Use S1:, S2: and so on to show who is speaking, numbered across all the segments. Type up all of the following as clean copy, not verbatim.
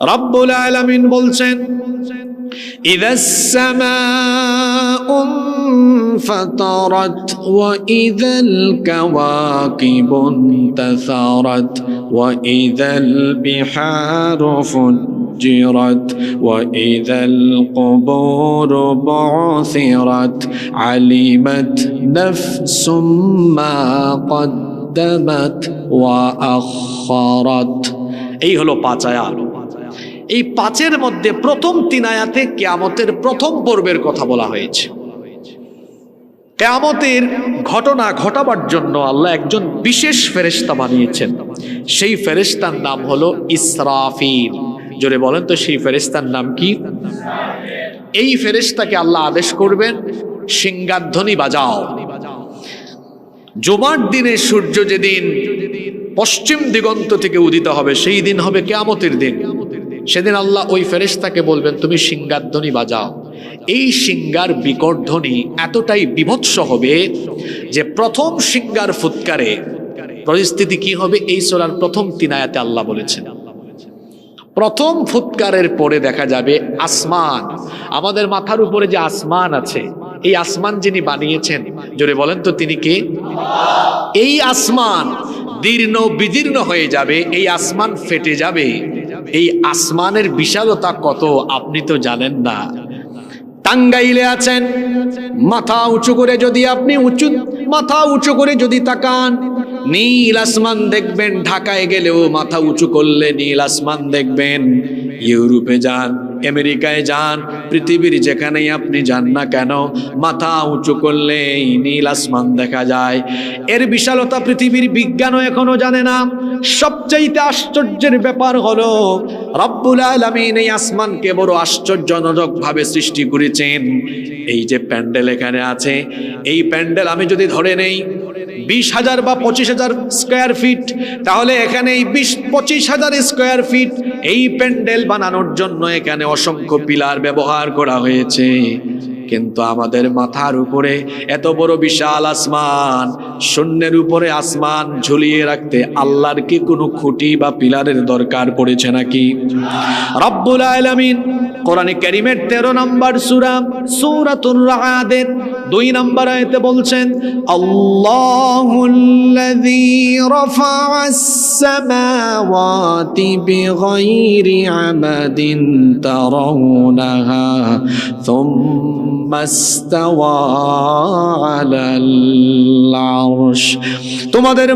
S1: রব্বুল আলামিন বলছেন, ইযাস সামাউ ফাতারাত ওয়া ইযাল কাওয়াকিবু ইনতাসারাত ওয়া ইযাল বিহারু ফুজ্জিরাত ওয়া ইযাল কুবুরু বু'থিরাত আলিমাত নাফসুম মা কদ্দামাত ওয়া আখারাত। এই হলো 5 আয়াত। এই 5-এর মধ্যে প্রথম 3 আয়াতে কিয়ামতের প্রথম পর্বের কথা বলা হয়েছে। কিয়ামতের ঘটনা ঘটাবার জন্য আল্লাহ একজন বিশেষ ফেরেশতা বানিয়েছেন। সেই ফেরেশতার নাম হলো ইসরাফিল। জোরে বলেন তো, সেই ফেরেশতার নাম কি? এই ফেরেশতাকে আল্লাহ আদেশ করবেন, সিংহাধ্বনি বাজাও। জুমার দিনে সূর্য যেদিন পশ্চিম দিগন্ত থেকে উদিত হবে, সেই দিন হবে কিয়ামতের দিন। সেদিন আল্লাহ ওই ফেরেশতাকে বলবেন, তুমি সিংহাধ্বনি বাজাও। এই সিংহার বিকট ধ্বনি এতটাই বিভৎস হবে যে প্রথম সিংহার ফুৎকারে পরিস্থিতি কি হবে, এই সূরার প্রথম 3 আয়াতে আল্লাহ বলেছেন। প্রথম ফুৎকারের পরে দেখা যাবে আসমান, আমাদের মাথার উপরে যে আসমান আছে, এই আসমান যিনি বানিয়েছেন, জোরে বলেন তো তিনি কে? এই আসমান দীর্ণ বিদীর্ণ হয়ে যাবে, এই আসমান ফেটে যাবে। এই আসমানের বিশালতা কত আপনি তো জানেন না। টাঙ্গাইলে আছেন, মাথা উঁচু করে যদি আপনি মাথা উঁচু করে যদি তাকান, নীল আসমান দেখবেন। ঢাকায় গেলেও মাথা উঁচু করলে নীল আসমান দেখবেন। ইউরোপে যান, আমেরিকায় যান, পৃথিবীর যেখানেই আপনি যান না কেন, মাথা উঁচু করলে নীল আসমান দেখা যায়। এর বিশালতা পৃথিবীর বিজ্ঞানও এখনো জানে না। সবচাইতে আশ্চর্যের ব্যাপার হলো রব্বুল আলামিন এই আসমানকে বড় আশ্চর্যজনক ভাবে সৃষ্টি করেছেন। এই যে প্যান্ডেল এখানে আছে, এই প্যান্ডেল আমি যদি ধরে নেই 20,000 বা 25,000 স্কয়ার ফিট, তাহলে এখানে এই 20-25,000 স্কয়ার ফিট এই প্যান্ডেল বানানোর জন্য এখানে অসংখ্য পিলার ব্যবহার করা হয়েছে। কিন্তু আমাদের মাথার উপরে এত বড় বিশাল আসমান, শূন্যের উপরে আসমান ঝুলিয়ে রাখতে আল্লাহর কি কোনো খুঁটি বা পিলারের দরকার পড়েছে নাকি? রব্বুল আলামিন কোরআনে কারীমের 13 নম্বর সূরা সূরাতুর রা'দের 2 নম্বর আয়াতে বলছেন, আল্লাহুল্লাযী রাফা'আস সামাওয়াতি বিগাইরি আমাদিন তারাউনাহা সুম্মা ইসতাওয়া আলাল আরশ। তোমাদের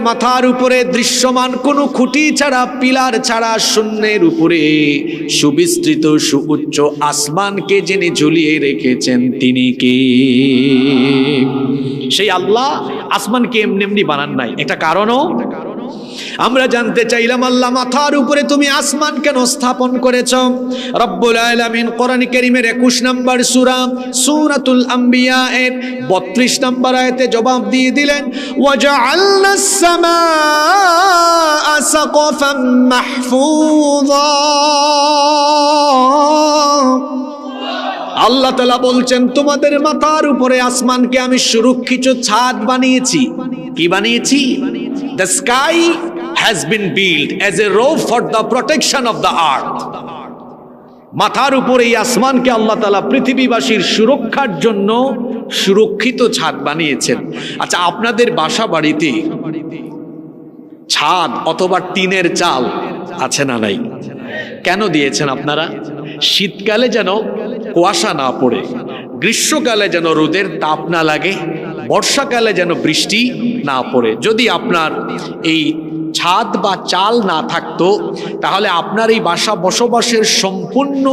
S1: মাথার উপরে দৃশ্যমান কোনো খুঁটি ছাড়া, পিলার ছাড়া শূন্যের উপরে সুবিস্তৃত সুউচ্চ আসমানকে যিনি ঝুলিয়ে রেখেছেন তিনি কে? সেই আল্লাহ আসমানকে এমনি এমনি বানান নাই, একটা কারণও আমরা জানতে চাইলাম। আল্লাহ মাথার উপরে তুমি আসমান কেন স্থাপন করেছ? রব্বুল আলামিন কোরআন কারীমের 21 নম্বর সূরা সূরাতুল আম্বিয়া এর 32 নম্বর আয়াতে জবাব দিয়ে দিলেন, ওয়াজআলনাস সামাআ সাকফাম মাহফুযা। আল্লাহ তাআলা বলছেন, তোমাদের মাথার উপরে আসমানকে আমি সুরক্ষিত ছাদ বানিয়েছি। কি বানিয়েছি? The sky has been built as a roof for the protection of the earth. মাথার উপরে এই আসমানকে আল্লাহ তাআলা পৃথিবীবাসীর সুরক্ষার জন্য সুরক্ষিত ছাদ বানিয়েছেন। আচ্ছা, আপনাদের বাসা বাড়িতে ছাদ অথবা টিনের চাল আছে না নাই? কেন দিয়েছেন আপনারা? শীতকালে যেন কুয়াশা না পড়ে, গ্রীষ্মকালে যেন রোদের তাপ না লাগে, বর্ষাকালে যেন বৃষ্টি না পড়ে। যদি আপনার এই ছাদ বা চাল না থাকতো, তাহলে আপনার এই বাসা বসবাসের সম্পূর্ণ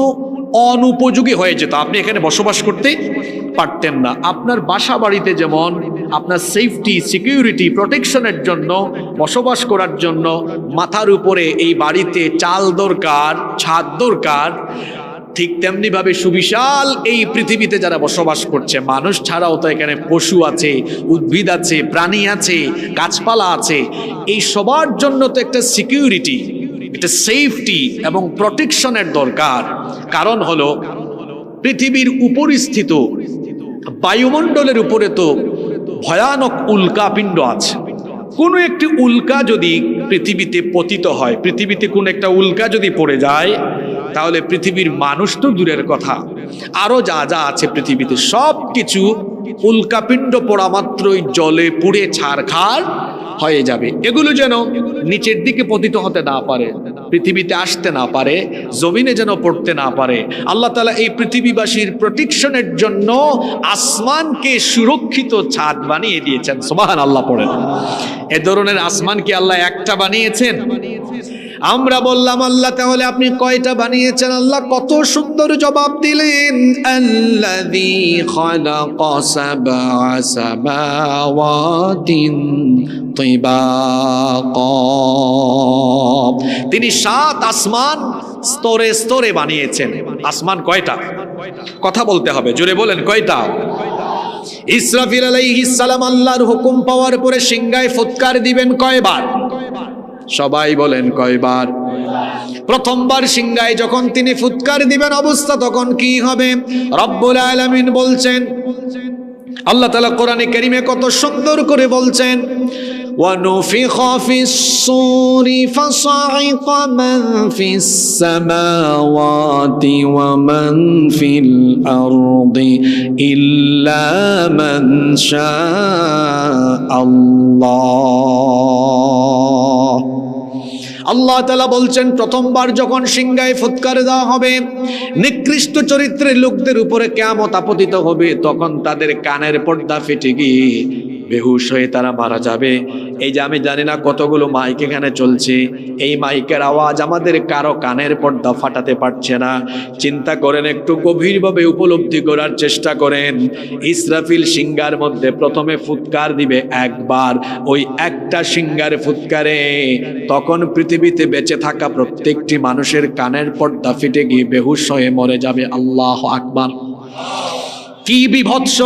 S1: অনুপযোগী হয়ে যেত। আপনি এখানে বসবাস করতে পারতেন না। আপনার বাসা বাড়িতে যেমন আপনার সেফটি, সিকিউরিটি, প্রোটেকশনের জন্য, বসবাস করার জন্য মাথার উপরে এই বাড়িতে চাল দরকার, ছাদ দরকার, ঠিক তেমনি ভাবে সুবিশাল এই পৃথিবীতে যারা বসবাস করছে, মানুষ ছাড়াও তো এখানে পশু আছে, উদ্ভিদ আছে, প্রাণী আছে, গাছপালা আছে, এই সবার জন্য তো একটা সিকিউরিটি, একটা সেফটি এবং প্রোটেকশনের দরকার। কারণ হলো পৃথিবীর উপরিস্থিত বায়ুমণ্ডলের উপরে তো ভয়ানক উল্কাপিণ্ড আছে। কোনো একটি উল্কা যদি পৃথিবীতে পতিত হয়, পৃথিবীতে কোন একটা উল্কা যদি পড়ে যায়, তাহলে পৃথিবীর মানুষ তো দূরের কথা, আরো যা যা আছে পৃথিবীতে সব কিছু উল্কাপিণ্ড পড়া মাত্রই জলে পুড়ে ছারখার হয়ে যাবে। এগুলো যেন নিচের দিকে পতিত হতে না পারে, পৃথিবীতে আসতে না পারে, জমিনে যেন পড়তে না পারে। আল্লাহ তাআলা এই পৃথিবীবাসীর প্রোটেকশনের জন্য আসমানকে সুরক্ষিত ছাদ বানিয়ে দিয়েছেন। সুবহানাল্লাহ পড়েন। এ ধরনের আসমান কি আল্লাহ একটা বানিয়েছেন? আমরা বললাম আল্লাহ তাহলে আপনি কয়টা বানিয়েছেন? আল্লাহ কত সুন্দর জবাব দিলেন, আল্লাযী খালাকা সাবআ সামাওয়াতিন তিবাকা, তিনি 7 আসমান স্তরে স্তরে বানিয়েছেন। আসমান কয়টা? কথা বলতে হবে, জোরে বলেন কয়টা? ইসরাফিল আলাইহিস সালাম আল্লাহর হুকুম পাওয়ার পরে সিংহায় ফুৎকার দিবেন কয়বার? সবাই বলেন কয়বার? প্রথমবার সিংহায় যখন তিনি ফুৎকার দিবেন অবস্থা তখন কি হবে? রব্বুল আলামিন বলছেন, আল্লাহ তাআলা কোরআনে কারীমে কত সুন্দর করে বলছেন, وَنُفِخَ فِي الصُّورِ فَصَعِقَ مَنْ فِي السَّمَاوَاتِ وَمَنْ فِي الْأَرْضِ إِلَّا مَنْ شَاءَ اللَّهُ। আল্লাহ তাআলা বলছেন প্রথমবার যখন সিংহায় ফুৎকার দেওয়া হবে, নিকৃষ্ট চরিত্রের লোকদের উপরে কিয়ামত আপতিত হবে, তখন তাদের কানের পর্দা ফেটে গিয়ে বেহুশ হয়ে তারা মারা যাবে। এই যে আমি জানি না কতগুলো মাইক এখানে চলছে, এই মাইকের আওয়াজ আমাদের কারো কানের পর্দা ফাটাতে পারছে না। চিন্তা করেন, একটু গভীরভাবে উপলব্ধি করার চেষ্টা করেন। ইসরাফিল সিংহার মধ্যে প্রথমে ফুৎকার দিবে একবার, ওই একটা সিংহার ফুৎকারে তখন পৃথিবীতে বেঁচে থাকা প্রত্যেকটি মানুষের কানের পর্দা ফেটে গিয়ে বেহুশ হয়ে মরে যাবে। আল্লাহু আকবার! কি বিভৎস,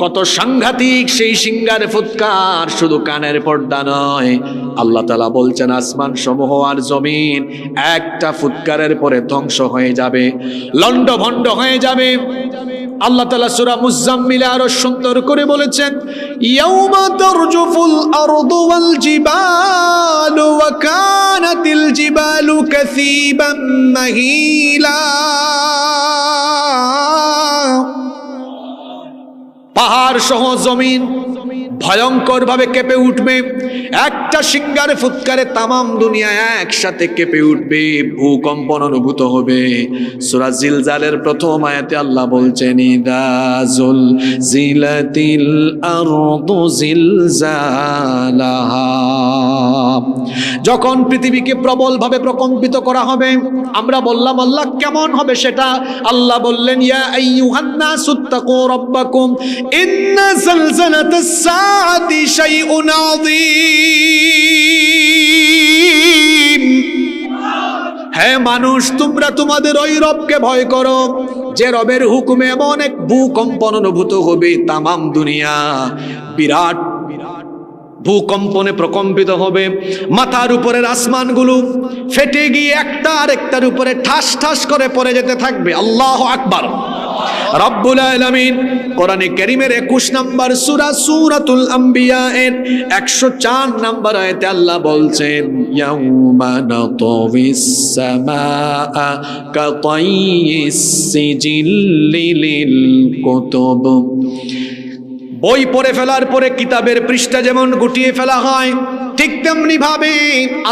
S1: কত সাংঘাতিক সেই সিংহার ফুৎকার! শুধু কানের পর্দা নয়, আল্লাহ তাআলা বলছেন আসমান সমূহ আর জমিন একটা ফুৎকারের পরে ধ্বংস হয়ে যাবে, লন্ডভন্ড হয়ে যাবে। আল্লাহ তাআলা সূরা মুজাম্মিলে আরো সুন্দর করে বলেছেন, ইয়াউমা তারজুফুল আরদু ওয়াল জিবালু ওয়া কানাতিল জিবালু কাসীবাম মাহিলা। পাহাড় সহ জমিন ভয়ঙ্কর ভাবে কেঁপে উঠবে, একটা সিংহার ফুৎকারে তামাম দুনিয়া একসাথে কেঁপে উঠবে, ভূকম্পন অনুভূত হবে। সূরা জিলজালের প্রথম আয়াতে আল্লাহ বলছেন, ইদা যুলজিলাতিল আরদু জিলজালাহা, যখন পৃথিবীকে প্রবল ভাবে প্রকম্পিত করা হবে। আমরা বললাম আল্লাহ কেমন হবে সেটা? আল্লাহ বললেন, ইয়া আইয়ুহান নাসুত্তাকু রাব্বাকুম ইন্না যালজালাতাস সাআতি শাইউন আযীম। হে মানুষ, তোমরা তোমাদের ওই রবকে ভয় করো যে রবের হুকুমে এমন এক ভূকম্পন অনুভূত হবে, তামাম দুনিয়া বিরাট ভূকম্পনে প্রকম্পিত হবে। মাথার উপরের আসমানগুলো ফেটে গিয়ে একটা আরেকটার উপরে ঠাস ঠাস করে পড়ে যেতে থাকবে। আল্লাহু আকবার! রব্বুল আলামিন কোরআনে কারীমের 21 নম্বর সূরা সূরাতুল আম্বিয়া এর 104 নম্বর আয়াতে আল্লাহ বলছেন, ইয়াউমা নাতাওয়িস সামাআ কাতাইয়িস সিজিল্লি লিল কুতুব। বই পড়ে ফেলার পরে কিতাবের পৃষ্ঠা যেমন গুটিয়ে ফেলা হয়, ঠিক তেমনি ভাবে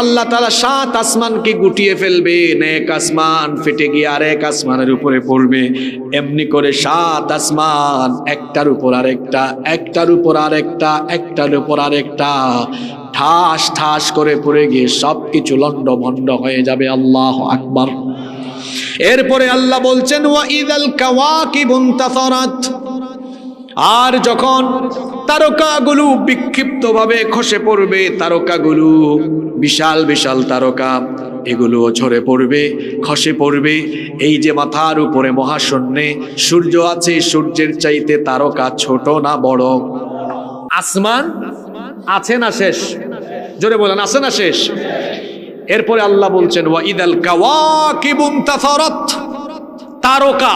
S1: আল্লাহ তাআলা 7 আসমানকে গুটিয়ে ফেলবে। এক আসমান ফেটে গিয়ে আরেক আসমানের উপরে পড়বে, এমনি করে 7 আসমান একটার উপর আরেকটা, একটার উপর আরেকটা, একটার উপর আরেকটা ঠাস ঠাস করে পড়ে গিয়ে সবকিছু লন্ডভন্ড হয়ে যাবে। আল্লাহু আকবার! এরপরে আল্লাহ বলছেন, ওয়া ইযাল কাওয়াকিবু ইনতাসারাত, আর যখন তারকাগুলো বিক্ষিপ্তভাবে খসে পড়বে, তারকাগুলো বিশাল বিশাল তারকা, এগুলো ঝরে পড়বে, খসে পড়বে। এই যে মাথার উপরে মহাশূন্যে সূর্য আছে, সূর্যের চাইতে তারকা ছোট না বড়? আসমান আছে না শেষ? জোরে বলেন, আছে না শেষ? এরপরে আল্লাহ বলছেন, ওয়া ইদাল কাওয়াকিবু ইনতাসারাত, তারকা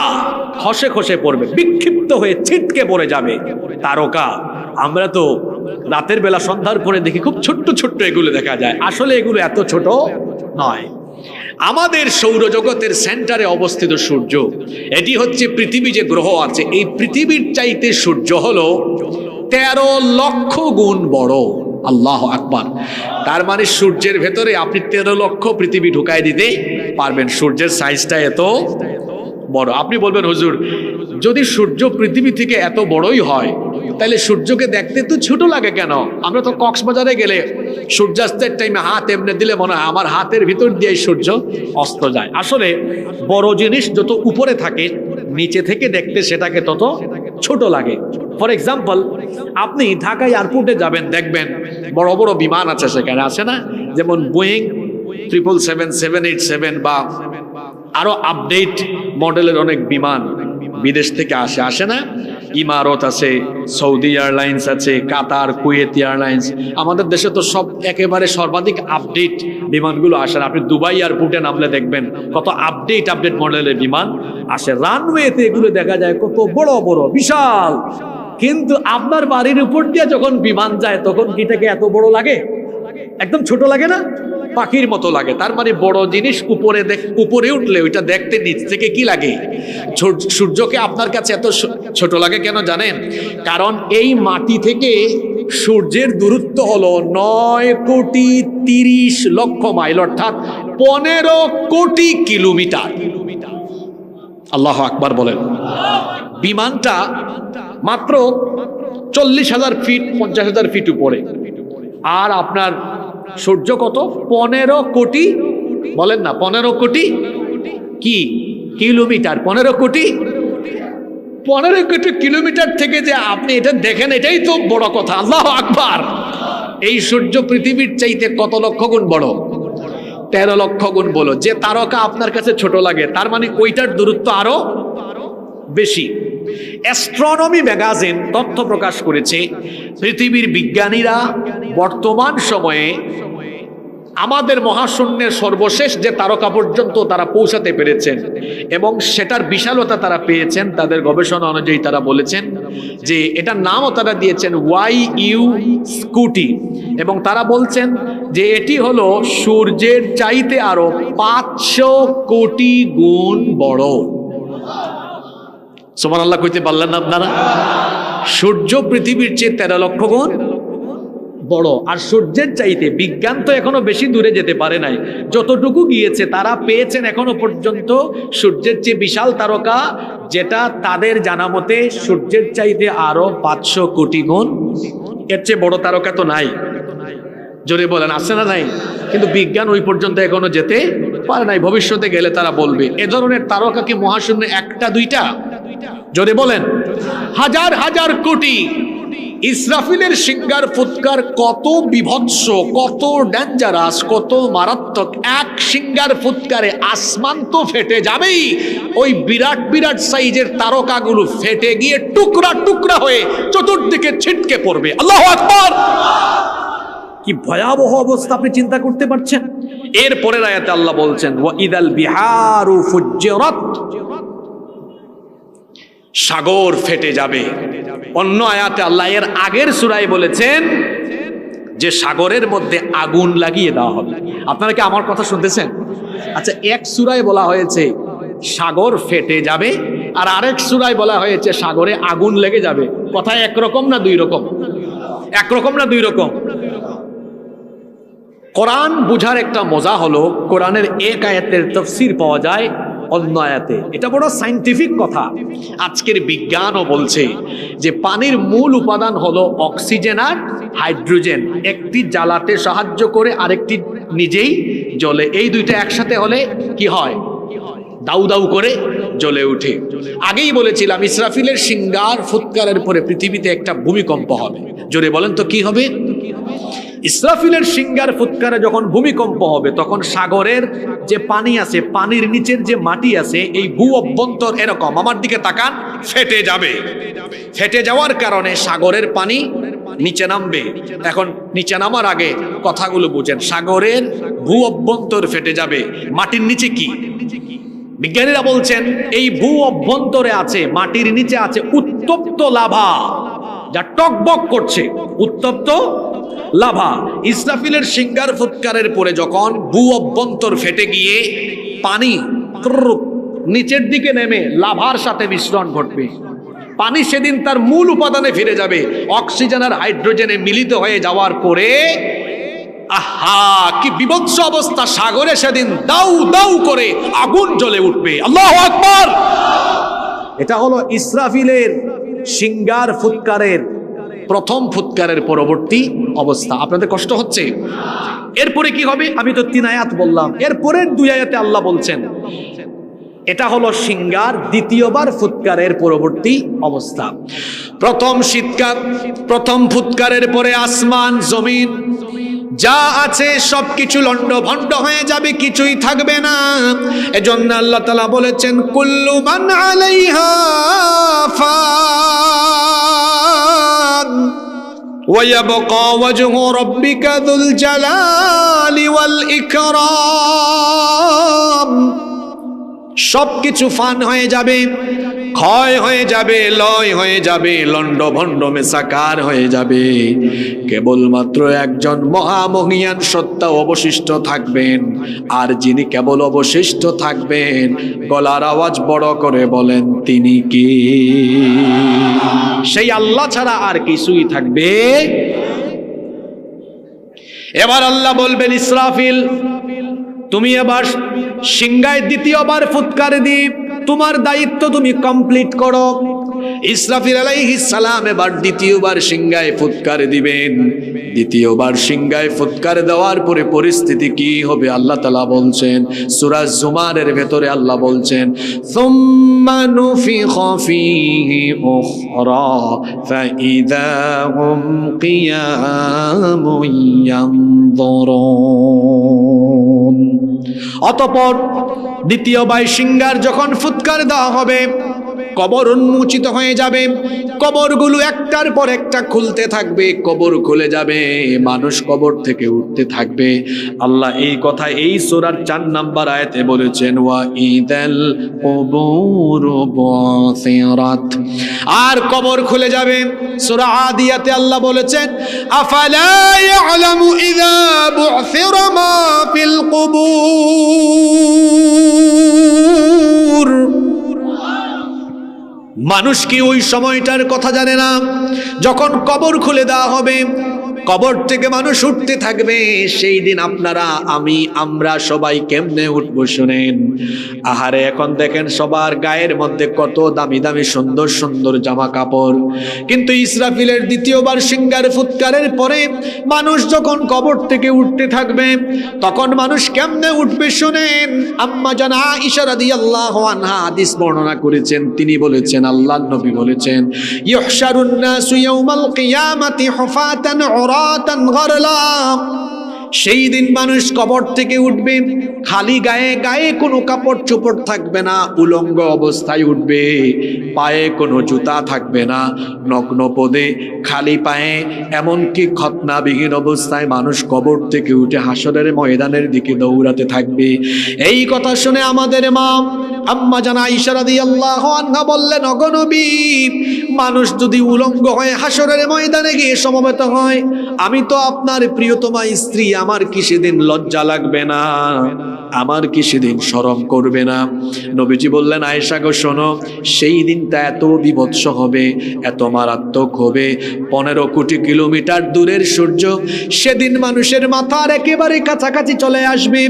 S1: খসে খসে পড়বে, বিক্ষিপ্ত হয়ে ছিটকে পড়ে যাবে তারকা। আমরা তো রাতের বেলা সন্ধ্যার পরে দেখি খুব ছোট্ট ছোট্ট এগুলো দেখা যায়, আসলে এগুলো এত ছোট নয়। আমাদের সৌরজগতের সেন্টারে অবস্থিত সূর্য, এটি হচ্ছে পৃথিবী যে গ্রহ আছে, এই পৃথিবীর চাইতে সূর্য হলো 13 লক্ষ গুণ বড়। আল্লাহ আকবার। তার মানে সূর্যের ভেতরে আপনি 13 লক্ষ পৃথিবী ঢুকাই দিতে পারবেন। সূর্যের সাইজটা এত বড়। আপনি বলবেন হুজুর, যদি সূর্য পৃথিবী থেকে এত বড়ই হয় তাহলে সূর্যকে দেখতে তো ছোট লাগে কেন? আমরা তো কক্সবাজারে গেলে সূর্যাস্তের টাইমে হাত এমনি দিলে মনে হয় আমার হাতের ভিতর দিয়ে সূর্য অস্ত যায়। আসলে বড় জিনিস যত উপরে থাকে, নিচে থেকে দেখতে সেটাকে তত ছোট লাগে। ফর এক্সাম্পল, আপনি ঢাকা এয়ারপোর্টে যাবেন, দেখবেন বড় বড় বিমান আছে সেখানে, আছে না? যেমন বোয়িং 777, 787 বা আরো আপডেট মডেলের অনেক বিমান বিদেশ থেকে আসে না? ইমারত আছে, সৌদি এয়ারলাইন্স আছে, কাতার, কুয়েত এয়ারলাইন্স। আমাদের দেশে তো সব একেবারে সর্বাধিক আপডেট বিমানগুলো আসে। আপনি দুবাই এয়ারপোর্টে নামলে দেখবেন কত আপডেট মডেলের বিমান আসে। রানওয়েতে এগুলো দেখা যায় কত বড় বড় বিশাল, কিন্তু আপনার বাড়ির উপর দিয়ে যখন বিমান যায় তখন কি এটাকে এত বড় লাগে? একদম ছোট লাগে না? পাখির মতো লাগে। তার মানে বড় জিনিস উপরে উঠলে ওইটা দেখতে নিচ থেকে কি লাগে? সূর্যকে আপনার কাছে এত ছোট লাগে কেন জানেন? কারণ এই মাটি থেকে সূর্যের দূরত্ব হলো 9,30,00,000 মাইল, অর্থাৎ 15 কোটি কিলোমিটার। আল্লাহ আকবার বলেন। বিমানটা মাত্র 40,000 ফিট, 50,000 ফিট উপরে, আর আপনার সূর্য কত? 15 কোটি, বলেন না 15 কোটি কি কিলোমিটার? 15 কোটি কিলোমিটার থেকে যে আপনি এটা দেখেন, এটাই তো বড় কথা। আল্লাহু আকবার। এই সূর্য পৃথিবীর চাইতে কত লক্ষ গুণ বড়? 13 লক্ষ গুণ বড়। যে তারকা আপনার কাছে ছোট লাগে, তার মানে ওইটার দূরত্ব আরো বেশি। অ্যাস্ট্রোনমি ম্যাগাজিন তথ্য প্রকাশ করেছে, পৃথিবীর বিজ্ঞানীরা বর্তমান সময়ে আমাদের মহাশূন্যের সর্বশেষ যে তারকা পর্যন্ত তারা পৌঁছাতে পেরেছেন এবং সেটার বিশালতা তারা পেয়েছেন। তাদের গবেষণা অনুযায়ী তারা বলেছেন যে এটার নামও তারা দিয়েছেন YU স্কুটি, এবং তারা বলছেন যে এটি হলো সূর্যের চাইতে আরো 500 কোটি গুণ বড়। সুবহানাল্লাহ কইতে পারলেন না আপনারা? সূর্য পৃথিবীর চেয়ে 13 লক্ষ গুণ বড়। আর সূর্যের চাইতে বিজ্ঞান তো এখনো বেশি দূরে যেতে পারে নাই। যতটুকু গিয়েছে তারা পেয়েছেন এখনো পর্যন্ত সূর্যের চেয়ে বিশাল তারকা, যেটা তাদের জানা মতে সূর্যের চাইতে আরো 500 কোটি গুণ। এর চেয়ে বড় তারকা তো নাই। জোরে বলেন, আছে না নাই? কিন্তু বিজ্ঞান ওই পর্যন্ত এখনো যেতে পারে নাই। ভবিষ্যতে গেলে তারা বলবে। এ ধরনের তারকা কি মহাশূন্যে একটা দুইটা? জোরে বলেন, হাজার হাজার কোটি। ইসরাফিলের সিঙ্গার ফুৎকার কত বিভৎস, কত ডেঞ্জারাস, কত মারাত্মক। এক সিঙ্গার ফুৎকারে আসমান তো ফেটে যাবেই, ওই বিরাট বিরাট সাইজের তারকাগুলো ফেটে গিয়ে টুকরা টুকরা হয়ে চতুর্দিকে ছিটকে পড়বে। আল্লাহু আকবার। কি ভয়াবহ অবস্থা আপনি চিন্তা করতে পারছেন? এর পরের আয়াতে আল্লাহ বলছেন ওয়া ইদাল বিহারু ফুজ্জিরাত, সাগর ফেটে যাবে। অন্য আয়াতে আল্লাহ এর আগের সূরায় বলেছেন যে সাগরের মধ্যে আগুন লাগিয়ে দেওয়া হবে। আপনারা কি আমার কথা শুনতেছেন? আচ্ছা, এক সূরায় বলা হয়েছে সাগর ফেটে যাবে, আর আরেক সূরায় বলা হয়েছে সাগরে আগুন লেগে যাবে। কথা একরকম না দুই রকম? একরকম না দুই রকম? কোরআন বুঝার একটা মজা হলো, কোরআনের এক আয়াতের তাফসীর পাওয়া যায় অন্য আয়াতে। এটা বড় সায়েন্টিফিক কথা। আজকের বিজ্ঞানও বলছে যে পানির মূল উপাদান হলো অক্সিজেন আর হাইড্রোজেন। একটি জ্বালাতে সাহায্য করে, আরেকটি নিজেই জ্বলে। এই দুইটা একসাথে হলে কি হয়? দাউ দাউ করে জ্বলে ওঠে। আগেই বলেছিলাম ইসরাফিলের সিঙ্গার ফুৎকারের পরে পৃথিবীতে একটা ভূমিকম্প হবে। জোরে বলেন তো কি হবে? ইসরাফিলের সিঙ্গার ফুৎকারে যখন ভূমিকম্প হবে তখন সাগরের যে পানি আছে, পানির নিচের যে মাটি আছে, এই ভূ অভ্যন্তর এরকম আমার দিকে তাকান, ফেটে যাবে। ফেটে যাওয়ার কারণে সাগরের পানি নিচে নামবে। এখন নিচে নামার আগে কথাগুলো বুঝেন। সাগরের ভূ অভ্যন্তর ফেটে যাবে। মাটির নিচে কি? বিজ্ঞানীরা বলছেন এই ভূ অভ্যন্তরে আছে, মাটির নিচে আছে উত্তপ্ত লাভা। যা টকবক করছে, উত্তপ্ত লাভা। ইসরাফিলের সিঙ্গার ফুৎকারের পরে যখন ভূ অভ্যন্তর ফেটে গিয়ে পানি নিচের দিকে নেমে লাভার সাথে মিশ্রণ ঘটবে, পানি সেদিন তার মূল উপাদানে ফিরে যাবে, অক্সিজেন আর হাইড্রোজেনে মিলিত হয়ে যাওয়ার পরে আহা কি বিভৎস অবস্থা, সাগরে সেদিন দাউ দাউ করে আগুন জ্বলে উঠবে। আল্লাহু আকবার। এটা হলো ইসরাফিলের সিঙ্গার ফুৎকারের প্রথম ফুৎকারের পরবর্তী অবস্থা। আপনাদের কষ্ট হচ্ছে? এরপরে কি হবে? আমি তো 3 আয়াত বললাম, এরপরের 2 আয়াতে আল্লাহ বলছেন এটা হলো সিঙ্গার দ্বিতীয়বার ফুৎকারের পরবর্তী অবস্থা। প্রথম ফুৎকারের পরে আসমান জমিন যা আছে সবকিছু লন্ডভন্ড হয়ে যাবে, কিছুই থাকবে না। এজন্য আল্লাহ তাআলা বলেছেন কুল্লু মান আলাইহা ফান ওয়া ইয়াবকা ওয়াজহু রাব্বিকা যুল জালালি ওয়াল ইকরাম। সবকিছু ফান হয়ে যাবে, ক্ষয় হয়ে যাবে, লয় হয়ে যাবে, লন্ডভন্ড মেসাকার হয়ে যাবে। কেবলমাত্র একজন মহামহিয়ান সত্তা অবশিষ্ট থাকবেন, আর যিনি কেবল অবশিষ্ট থাকবেন, গলার আওয়াজ বড় করে বলেন তিনি কি? সেই আল্লাহ ছাড়া আর কিছুই থাকবে। এবার আল্লাহ বলবেন ইসরাফিল তুমি এবার সিংহায় দ্বিতীয়বার ফুৎকার দি, তোমার দায়িত্ব তুমি কমপ্লিট করো। ইসরাফিল আলাইহিস সালাম এবার দ্বিতীয়বার সিংহায় ফুৎকার দিবেন। দ্বিতীয়বার সিংহায় ফুৎকার দেওয়ার পরে পরিস্থিতি কি হবে আল্লাহ তাআলা বলছেন সূরা জুমারের ভেতরে। আল্লাহ বলছেন সুম্মা নুফিখা ফীহি উখরা ফাইযা হুম কিয়ামুন ইয়ানযুরুন। অতঃপর দ্বিতীয়বার সিংহার যখন ফুৎকার দেওয়া হবে, কবর উন্মোচিত হয়ে যাবে, কবরগুলো একটার পর একটা খুলতে থাকবে, কবর খুলে যাবে, মানুষ কবর থেকে উঠতে থাকবে। আল্লাহ এই কথা এই সূরার 4 নম্বর আয়াতে বলেছেন ওয়া ইদাল কুবুরু বুসিরাত। আর কবর খুলে যাবে। সূরা আদিয়াতে আল্লাহ বলেছেন আফালা ইয়ালামু ইযা বুসিরা মা ফিল কুবুর। মানুষ কি ওই সময়টার কথা জানে না? যখন কবর খুলে দেওয়া হবে, কবর থেকে মানুষ উঠতে থাকবে, সেই দিন আপনারা আমরা সবাই কেমনে উঠবো শুনেন। আহারে এখন দেখেন সবার গায়ের মধ্যে কত দামি দামি সুন্দর সুন্দর জামা কাপড়, কিন্তু ইসরাফিলের দ্বিতীয়বার সিংহার ফুৎকারের পরে মানুষ যখন কবর থেকে উঠতে থাকবে, তখন মানুষ কেমনে উঠবে শুনেন। আম্মা জান আয়েশা রাদিয়াল্লাহু আনহা হাদিস বর্ণনা করেছেন, তিনি বলেছেন আল্লাহর নবী বলেছেন ইউহশারুন নাসু ইয়াউমাল কিয়ামাতি হুফাতান উরাতান গরলা। সেই দিন মানুষ কবর থেকে উঠবে খালি গায়ে, গায়ে কোনো কাপড় চোপড় থাকবে না, উলঙ্গ অবস্থায় উঠবে, পায়ে কোনো জুতা থাকবে না, নগ্ন পদে খালি পায়ে, এমনকি খতনাবিহীন অবস্থায় মানুষ কবর থেকে উঠে হাসরের ময়দানের দিকে দৌড়াতে থাকবে। এই কথা শুনে আমাদের মা আম্মা জান আয়েশা রাদিয়াল্লাহু আনহা বললেন ওগো নবী, মানুষ যদি উলঙ্গ হয়ে হাসরের ময়দানে গিয়ে সমবেত হয়, আমি তো আপনার প্রিয়তমা স্ত্রী, আমার কি সেদিন লজ্জা লাগবে না? আমার কি সেদিন শরম করবে না? নবীজি বললেন আয়েশা গো শোনো, সেই দিনটা এত বিভৎস হবে, এত মারাত্মক হবে, 15 কোটি কিলোমিটার দূরের সূর্য সেদিন মানুষের মাথার একেবারে কাছাকাছি চলে আসবে,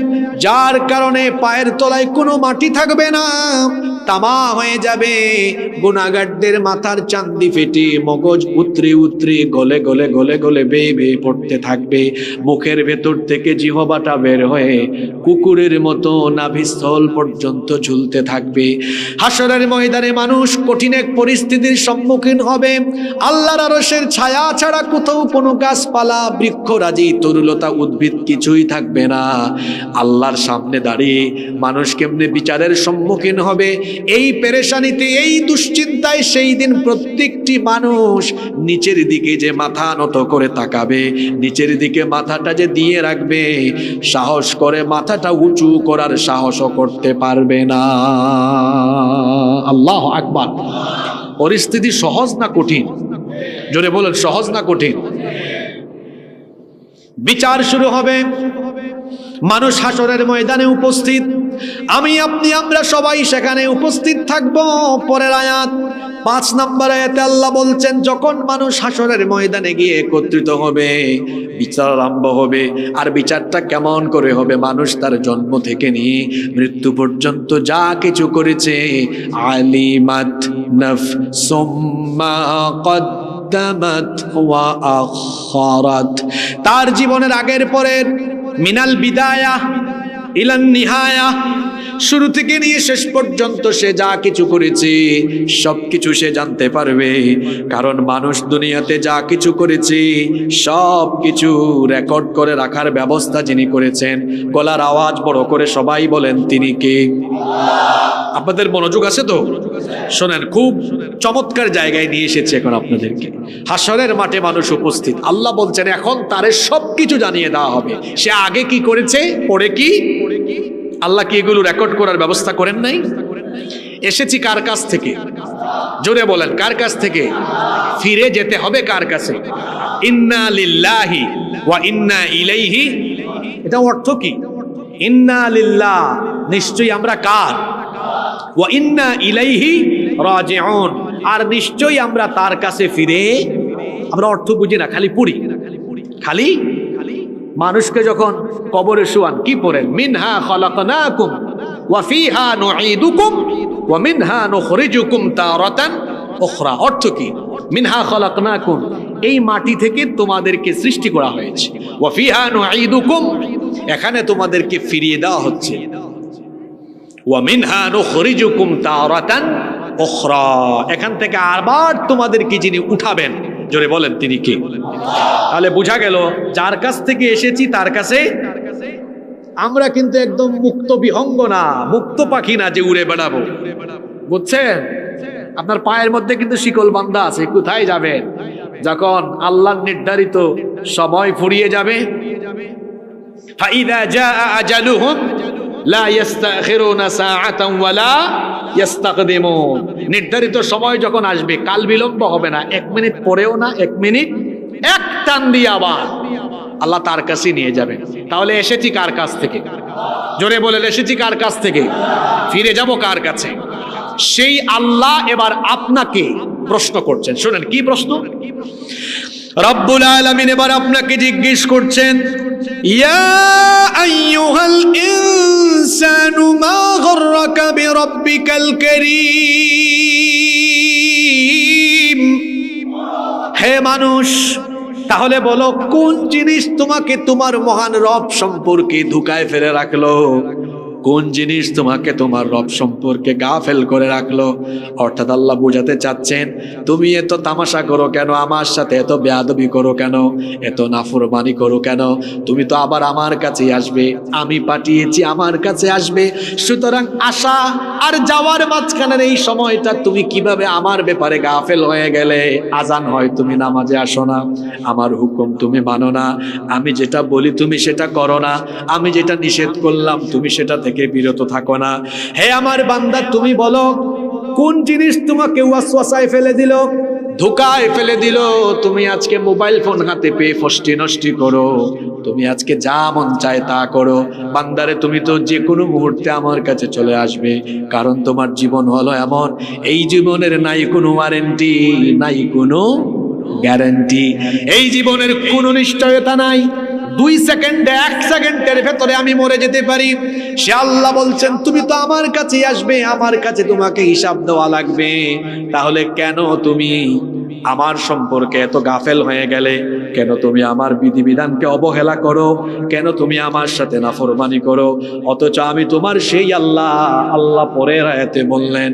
S1: যার কারণে পায়ের তলায় কোনো মাটি থাকবে না, তামা হয়ে যাবে। গুনাহগারদের মাথার চান্দি ফেটে মগজ উতরে উতরে গলে গলে গলে গলে বেয়ে বেয়ে পড়তে থাকবে, মুখের ভেতর থেকে জিহ্বাটা বের হয়ে কুকুরের মতো নাভিস্থল পর্যন্ত ঝুলতে থাকবে। হাসরের ময়দানে মানুষ কঠিন এক পরিস্থিতির সম্মুখীন হবে। আল্লাহর আরশের ছায়া ছাড়া কোথাও কোনো গাছপালা, বৃক্ষরাজি, তরুলতা, উদ্ভিদ কিছুই থাকবে না। আল্লাহর সামনে দাঁড়িয়ে মানুষ কেমনে বিচারের সম্মুখীন হবে, এই পেরেশানিতে, এই দুশ্চিন্তায় সেই দিন প্রত্যেকটি মানুষ নিচের দিকে যে মাথা নত করে তাকাবে, নিচের দিকে মাথাটা যে দিয়ে রাখবে, সাহস করে মাথাটা উঁচু করার সাহসও করতে পারবে না। আল্লাহু আকবার। পরিস্থিতি সহজ না কঠিন? জোরে বলেন, সহজ না কঠিন? বিচার শুরু হবে, মানুষ হাসরের ময়দানে উপস্থিত, আমি আপনি আমরা সবাই সেখানে উপস্থিত থাকব। পরের আয়াত 5 নম্বর আয়াতে আল্লাহ বলছেন, যখন মানুষ হাসরের ময়দানে গিয়ে একত্রিত হবে, বিচার আরম্ভ হবে। আর বিচারটা কেমন করে হবে? মানুষ তার জন্ম থেকে নিয়ে মৃত্যু পর্যন্ত যা কিছু করেছে, আলিমাত নাফসুম মা কদ্দামাত ওয়া আখারাত, তার জীবনের আগের পরের, মিনাল বিদায়া ইলান নিহায়া, শুরু থেকে নিয়ে শেষ পর্যন্ত সে যা কিছু করেছে সবকিছু সে জানতে পারবে। কারণ মানুষ দুনিয়াতে যা কিছু করেছে সবকিছু রেকর্ড করে রাখার ব্যবস্থা যিনি করেছেন, গলার আওয়াজ বড় করে সবাই বলেন, তিনি কে? আপনাদের মনোযোগ আছে তো? শোনেন, খুব চমৎকার জায়গায় নিয়ে এসেছে এখন আপনাদেরকে। হাসরের মাঠে মানুষ উপস্থিত, আল্লাহ বলছেন এখন তারে সবকিছু জানিয়ে দেওয়া হবে। সে আগে কি করেছে, পরে কি। আল্লাহ কি এগুলো রেকর্ড করার ব্যবস্থা করেন নাই? এসেছি কার কাছ থেকে? জোরে বলেন, কার কাছ থেকে? ফিরে যেতে হবে কার কাছে? ইন্না লিল্লাহি ওয়া ইন্না ইলাইহি। এটা অর্থ কি? ইন্না লিল্লাহ, নিশ্চয়ই আমরা কার, ওয়া ইন্না ইলাইহি রাজিউন, আর নিশ্চয়ই আমরা তার কাছে ফিরে। আমরা অর্থ বুঝি না, খালি পড়ি। খালি মানুষকে যখন কবরে শুয়ান কি পড়েন? মিনহা খলাকনাকুম ওয়া ফিহা নুঈদুকুম ওয়া মিনহা নুখরিজুকুম তারাতান উখরা। অর্থ কি? মিনহা খলাকনাকুম, এই মাটি থেকে তোমাদেরকে সৃষ্টি করা হয়েছে। ওয়া ফিহা নুঈদুকুম, এখানে তোমাদেরকে ফিরিয়ে দেওয়া হচ্ছে। ওয়া মিনহা নুখরিজুকুম তারাতান উখরা, এখান থেকে আবার তোমাদেরকে যিনি উঠাবেন, জোরে বলেন তিনি কে? তাহলে বোঝা গেল যার কাছ থেকে এসেছি তার কাছে। আমরা কিন্তু একদম মুক্ত বিহঙ্গ না, মুক্ত পাখি না যে উড়ে বেড়াবো, বুঝছেন? আপনার পায়ের মধ্যে কিন্তু শিকল বান্ধা আছে। কোথায় যাবেন? যখন আল্লাহর নির্ধারিত সময় ফুরিয়ে যাবে, ফাইদা জাআ আজালুহুম লা ইস্তাখিরুনা সাআতান ওয়ালা ইস্তাকদিমুন, নির্ধারিত সময় যখন আসবে কাল বিলম্ব হবে না, 1 মিনিট পরেও না, 1 মিনিট এক টান দিয়ে আবার আল্লাহ তার কাছে নিয়ে যাবেন। তাহলে এসেছি কার কাছ থেকে? জোরে বলেন, এসেছি কার কাছ থেকে? ফিরে যাব কার কাছে? সেই আল্লাহ এবার আপনাকে প্রশ্ন করছেন। শুনেন কি প্রশ্ন? রব্বুল আলামিন এবার আপনাকে জিজ্ঞেস করছেন, ইয়া আইয়ুহাল ইনসানু মা গররাকা বিরাব্বিকাল কারীম, হে মানুষ তাহলে বলো কোন জিনিস তোমাকে তোমার মহান রব সম্পর্কে ধোঁকায় ফেলে রাখলো? কোন জিনিস তোমাকে তোমার রব সম্পর্কে গাফেল করে রাখলো? অর্থাৎ আল্লাহ বোঝাতে চাচ্ছেন, তুমি এত তামাশা করো কেন, আমার সাথে এত বেয়াদবি করো কেন, এত নাফরমানি করো কেন? তুমি তো আবার আমার কাছেই আসবে, আমি পাঠিয়েছি আমার কাছে আসবে। সুতরাং আসা আর যাওয়ার মাঝখানের এই সময়টা তুমি কিভাবে আমার ব্যাপারে গাফেল হয়ে গেলে? আজান হয় তুমি নামাজে আসো না, আমার হুকুম তুমি মানো না, আমি যেটা বলি তুমি সেটা করো না, আমি যেটা নিষেধ করলাম তুমি সেটা থেকে বিরত থাকো না। হে আমার বান্দা, তুমি বলো কোন জিনিস তোমাকে ওয়াসওয়াসায় ফেলে দিল, ধোঁকায় ফেলে দিল? তুমি আজকে মোবাইল ফোন হাতে পেয়ে ফষ্টি নষ্টি করো, তুমি আজকে যা মন চায় তা করো। বান্দারে, তুমি তো যে কোনো মুহূর্তে আমার কাছে চলে আসবে, কারণ তোমার জীবন হলো এমন, এই জীবনের নাই কোনো ওয়ারেন্টি, নাই কোনো গ্যারান্টি, এই জীবনের কোনো নিশ্চয়তা নাই। 2 সেকেন্ডে 1 সেকেন্ডের ভেতরে আমি মরে যেতে পারি। সে আল্লাহ বলছেন তুমি তো আমার কাছে আসবে, আমার কাছে তোমাকে হিসাব দেওয়া লাগবে। তাহলে কেন তুমি আমার সম্পর্কে এত গাফেল হয়ে গেলে? কেন তুমি আমার বিধিবিধানকে অবহেলা করো? কেন তুমি আমার সাথে নাফরমানি করো? অথচ আমি তোমার সেই আল্লাহ। আল্লাহ পরের আয়াতে বললেন,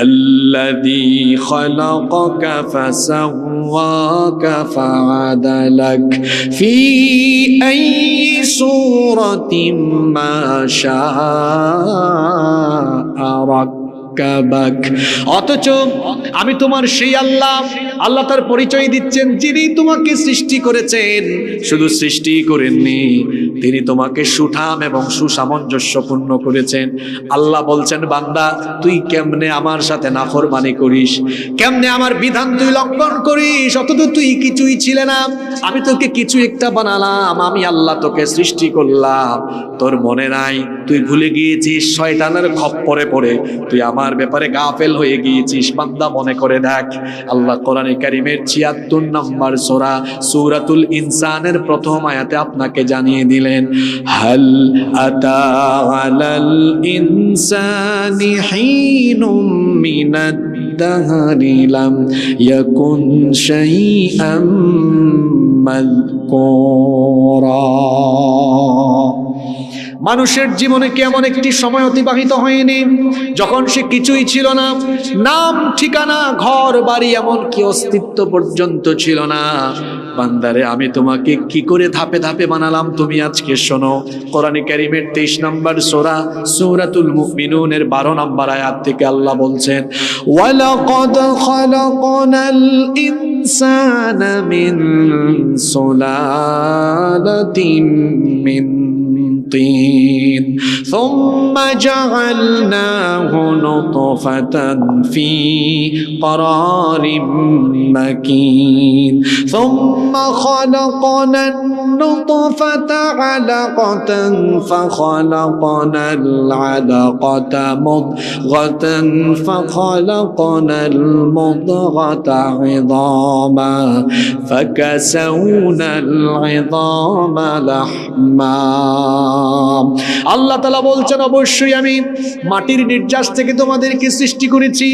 S1: আল্লাযী খালাকাকা ফাসাওয়াকা ফাআদালাক ফি আইয়ি সূরাতিন মা শাআ রাক্কাবাক। অথচ আমি তোমার সেই আল্লাহ। আল্লাহ তার পরিচয় দিচ্ছেন, যিনি তোমাকে সৃষ্টি করেছেন। শুধু সৃষ্টি করেননি, তিনি তোমাকে সুঠাম এবং সুসামঞ্জস্যপূর্ণ করেছেন। আল্লাহ বলছেন, বান্দা তুই কেমনে আমার সাথে নাফরমানি করিস, কেমনে আমার বিধান তুই লঙ্ঘন করিস, অথচ তুই কিছুই ছিলে না, আমি তোকে কিছু একটা বানালাম, আমি আল্লাহ তোকে সৃষ্টি করলাম, তোর মনে নাই? তুই ভুলে গিয়েছিস, শয়তানের খপ্পরে পড়ে তুই আমার ব্যাপারে গাফেল হয়ে গিয়েছিস। বান্দা মনে করে দেখ, আল্লাহ কোরআনে কারীমের ৭৬ নম্বর সূরা সূরাতুল ইনসানের প্রথম আয়াতে আপনাকে জানিয়ে দিলেন, হাল আতা আলাল ইনসানি হিনুম মিনাদ দাহরি লাম ইয়াকুন শাইআম মাযকুরা। মানুষের জীবনে কি এমন একটি সময় অতিবাহিত হয়নি যখন সে কিছুই ছিল না, নাম ঠিকানা ঘর বাড়ি এমনকি অস্তিত্ব পর্যন্ত ছিল না? বান্দারে, আমি তোমাকে কি করে ধাপে ধাপে বানালাম তুমি আজকে শোনো। কোরআনে কারীমের ২৩ নম্বর সূরা সূরাতুল মুমিনুনের ১২ নম্বর আয়াত থেকে আল্লাহ বলছেন, ওয়ালাকাদ খালাকনাল ইনসানা মিন সুলালাতিন মিন طين ثم جعلناه نطفة في قرار مكين ثم خلقنا النطفة علقة فخلقنا العلقة مضغة فخلقنا المضغة عظاما فكسونا العظام لحما। আল্লাহ তাআলা বলছেন, অবশ্যই আমি মাটির নির্যাস থেকে তোমাদেরকে সৃষ্টি করেছি।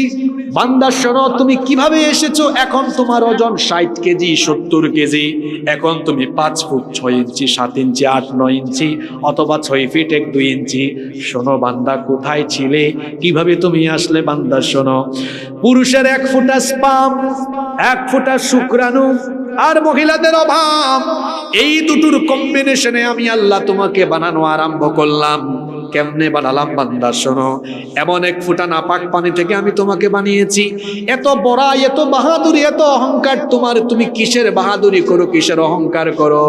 S1: বান্দা শোনো, তুমি কিভাবে এসেছো? এখন তোমার ওজন ৬০ কেজি ৭০ কেজি, এখন তুমি ৫ ফুট ৬ ইঞ্চি ৭ ইঞ্চি ৮ ৯ ইঞ্চি অথবা ৬ ফিট ১-২ ইঞ্চি। শোনো বান্দা, কোথায় ছিলে, কিভাবে তুমি আসলে? বান্দা শোনো, পুরুষের ১ ফোঁটা স্পাম, ১ ফোঁটা শুক্রাণু, আর মহিলাদের অভাব, এই দুটোর কম্বিনেশনে আমি আল্লাহ তোমাকে বানানো আরম্ভ করলাম। কেমনে বানালাম? বান্দা শোনো, এমন ১ ফোঁটা নাপাক পানি থেকে আমি তোমাকে বানিয়েছি। এত বড়াই, এত বাহাদুরি, এত অহংকার তোমার, তুমি কিসের বাহাদুরি করো, কিসের অহংকার করো?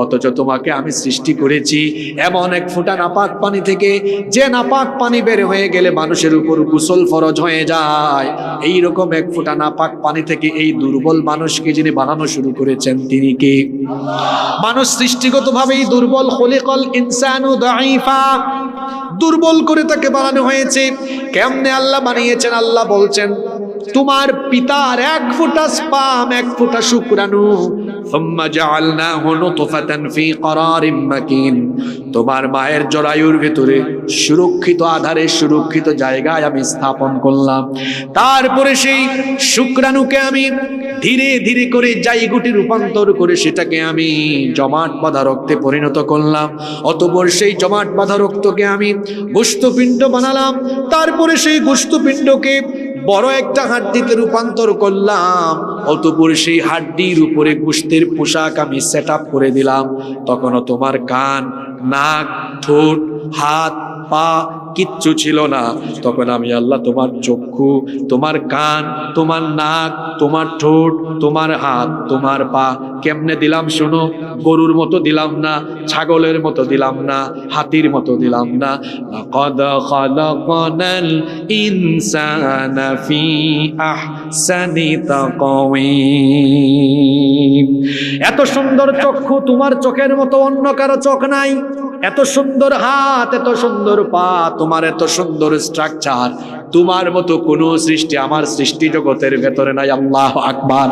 S1: অথচ তোমাকে আমি সৃষ্টি করেছি এমন ১ ফোঁটা নাপাক পানি থেকে, যে নাপাক পানি বের হয়ে গেলে মানুষের উপর গোসল ফরজ হয়ে যায়। এইরকম ১ ফোঁটা নাপাক পানি থেকে এই দুর্বল মানুষকে যিনি বানানো শুরু করেছেন তিনি কে? মানুষ সৃষ্টিগতভাবেই দুর্বল, খলিকাল ইনসানু দাঈফা, দুর্বল করে তাকে বানানো হয়েছে। কেমনে আল্লাহ বানিয়েছেন? আল্লাহ বলছেন, তোমার পিতার ১ ফোঁটা স্পাম, ১ ফোঁটা শুক্রাণু, সুম্মা জাআলনাহু নুতফাতান ফি করারিম মাকিন, তোমার মায়ের জরায়ুর ভিতরে সুরক্ষিত আধারে সুরক্ষিত জায়গায় আমি স্থাপন করলাম। তারপরে সেই শুক্রাণুকে আমি ধীরে ধীরে করে জায়গুটি রূপান্তর করে সেটাকে আমি জমাট বাঁধা রক্তে পরিণত করলাম। অতঃপর সেই জমাট বাঁধা রক্তকে আমি গোশতপিণ্ড বানালাম। তারপরে সেই গোশতপিণ্ডকে বড় একটা হাড্ডিতে রূপান্তর করলাম। অতঃপর সেই হাড্ডির উপরে গোশতের পোশাক আমি সেট আপ করে দিলাম। তখনও তোমার কান, নাক, ঠোঁট, হাত, পা কিচ্ছু ছিল না। তখন আমি আল্লাহ তোমার চক্ষু, তোমার কান, তোমার নাক, তোমার ঠোঁট, তোমার হাত, তোমার পা কেমনে দিলাম শোনো। গরুর মতো দিলাম না, ছাগলের মতো দিলাম না, হাতির মতো দিলাম না। লাকাদ খালাকনাল ইনসানা ফি আহসানি তাকওয়িম। এত সুন্দর চক্ষু তোমার চোখের মতো অন্য কারো চোখ নাই। এত সুন্দর হাত, এত সুন্দর পা, তোমার এত সুন্দর স্ট্রাকচার, তোমার মতো কোন সৃষ্টি আমার সৃষ্টি জগতের ভেতরে নাই। আল্লাহু আকবার।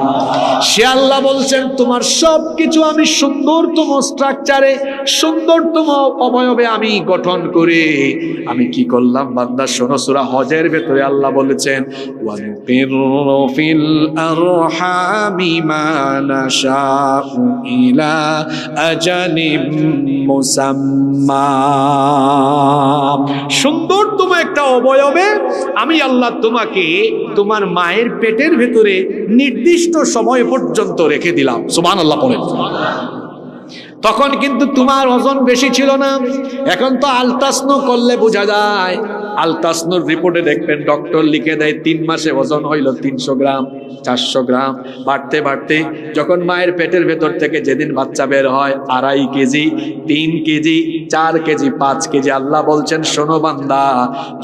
S1: সে আল্লাহ বলছেন, তোমার সবকিছু আমি সুন্দরতম স্ট্রাকচারে, সুন্দরতম অবয়বে আমি গঠন করে আমি কি করলাম? বান্দা শোনো, সূরা হজের ভেতরে আল্লাহ বলেছেন, ওয়ানুকিরু ফিল আরহামি মা নাশাউ ইলা আজালিম মুসাম্মা। সুন্দরতম একটা অবয়বে আমি আল্লাহ তোমাকে তোমার মায়ের পেটের ভেতরে নির্দিষ্ট সময় পর্যন্ত রেখে দিলাম। সুবহানাল্লাহ পড়েন। তখন কিন্তু তোমার ওজন বেশি ছিল না। এখন তো আলতাসনো করলে বোঝা যায় আলতাসনুর রিপোর্টে দেখবেন ডক্টর লিখে দেয় 3 মাসে ওজন হইল 300 গ্রাম 400 গ্রাম, বাড়তে বাড়তে যখন মায়ের পেটের ভেতর থেকে যেদিন বাচ্চা বের হয় 2.5 কেজি, 3 কেজি, 4 কেজি, 5 কেজি। আল্লাহ বলছেন শোনো বান্দা,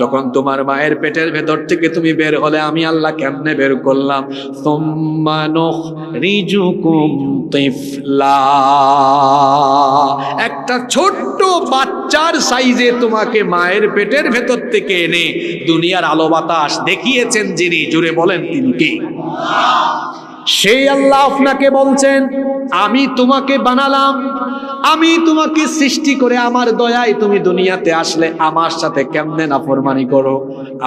S1: যখন তোমার মায়ের পেটের ভেতর থেকে তুমি বের হলে আমি আল্লাহ কেমনে বের করলাম? সুম্মা নুখরিজুকুম তিফলা, একটা ছোট্ট বাচ্চার সাইজে তোমাকে মায়ের পেটের ভেতর থেকে এনে দুনিয়ার আলো বাতাস দেখিয়েছেন যিনি, জুড়ে বলেন তিনি কে? সেই আল্লাহ আপনাকে বলছেন আমি তোমাকে বানালাম, আমি তোমাকে সৃষ্টি করে আমার দয়ায় তুমি দুনিয়াতে আসলে আমার সাথে কেমনে নাফরমানি করো?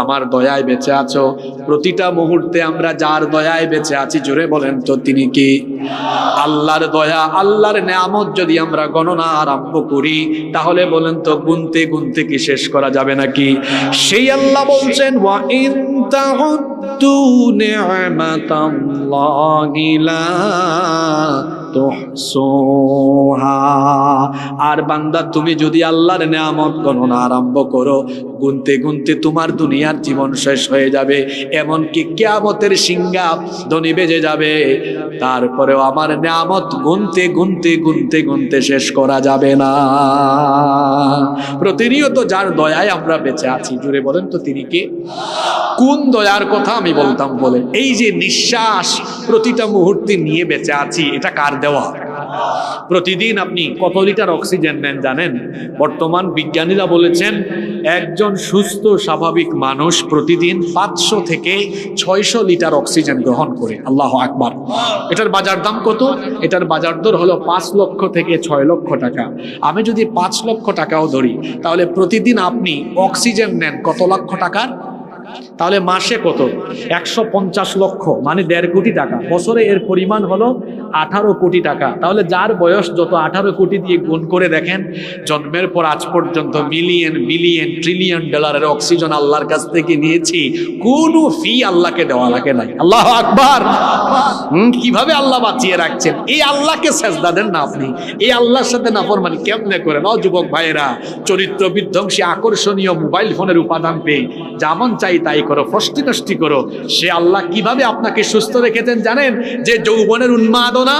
S1: আমার দয়ায় বেঁচে আছো। প্রতিটা মুহূর্তে আমরা যার দয়ায় বেঁচে আছি, জোরে বলেন তো তিনি কি? আল্লাহর দয়া, আল্লাহর নেয়ামত যদি আমরা গণনা আরম্ভ করি তাহলে বলেন তো গুনতে গুনতে কি শেষ করা যাবে নাকি? সেই আল্লাহ বলছেন ওয়া ইন তাউদ্দু নি'মাতাল্লাহি লা তুহসুহা, আর বান্দা তুমি যদি আল্লাহর নেয়ামত গণনা আরম্ভ করো, গুনতে গুনতে তোমার দুনিয়ার জীবন শেষ হয়ে যাবে, এমনকি কিয়ামতের সিংহা ধ্বনি বেজে যাবে, তারপরেও আমার নেয়ামত গুনতে গুনতে গুনতে গুনতে শেষ করা যাবে না। প্রতিনিয়ত যার দয়ায় আমরা বেঁচে আছি, জুড়ে বলেন তো তিনি কে? কোন দয়ার কথা আমি বলতাম বলেন? এই যে নিঃশ্বাস প্রতিটা মুহূর্তে নিয়ে বেঁচে আছি, এটা কার দেওয়া? প্রতিদিন আপনি কত লিটার অক্সিজেন নেন জানেন? বর্তমান বিজ্ঞানীরা বলেছেন একজন সুস্থ স্বাভাবিক মানুষ প্রতিদিন 500 থেকে 600 লিটার অক্সিজেন গ্রহণ করে। আল্লাহু আকবার। এটার বাজার দাম কত? এটার বাজার দর হলো 5 লক্ষ থেকে 6 লক্ষ টাকা। আমি যদি 5 লক্ষ টাকাও ধরি, তাহলে প্রতিদিন আপনি অক্সিজেন নেন কত লক্ষ টাকার? তাহলে মাসে কত? 150 লক্ষ, মানে 1.5 কোটি টাকা। বছরে এর পরিমাণ হলো 18 কোটি টাকা। তাহলে যার বয়স যত, 18 কোটি দিয়ে গুণ করে দেখেন, জন্মের পর আজ পর্যন্ত মিলিয়ন বিলিয়ন ট্রিলিয়ন ডলারের অক্সিজেন আল্লাহর কাছ থেকে নিয়েছি, কোনো ফি আল্লাহকে দেওয়া লাগে নাই। আল্লাহু আকবার। কিভাবে আল্লাহ বাঁচিয়ে রাখছেন? এই আল্লাহকে সেজদা দেন না আপনি, এই আল্লাহর সাথে নাফরমানি কেমনে করেন? ও যুবক ভাইয়েরা, চরিত্র বিধ্বংসী আকর্ষণীয় মোবাইল ফোনের উপাদান পেয়ে যেমন চাই তাই করো, ফষ্টি নষ্টি করো। সে আল্লাহ কিভাবে আপনাকে সুস্থ রেখেছেন জানেন? যে যৌবনের উন্মাদনা,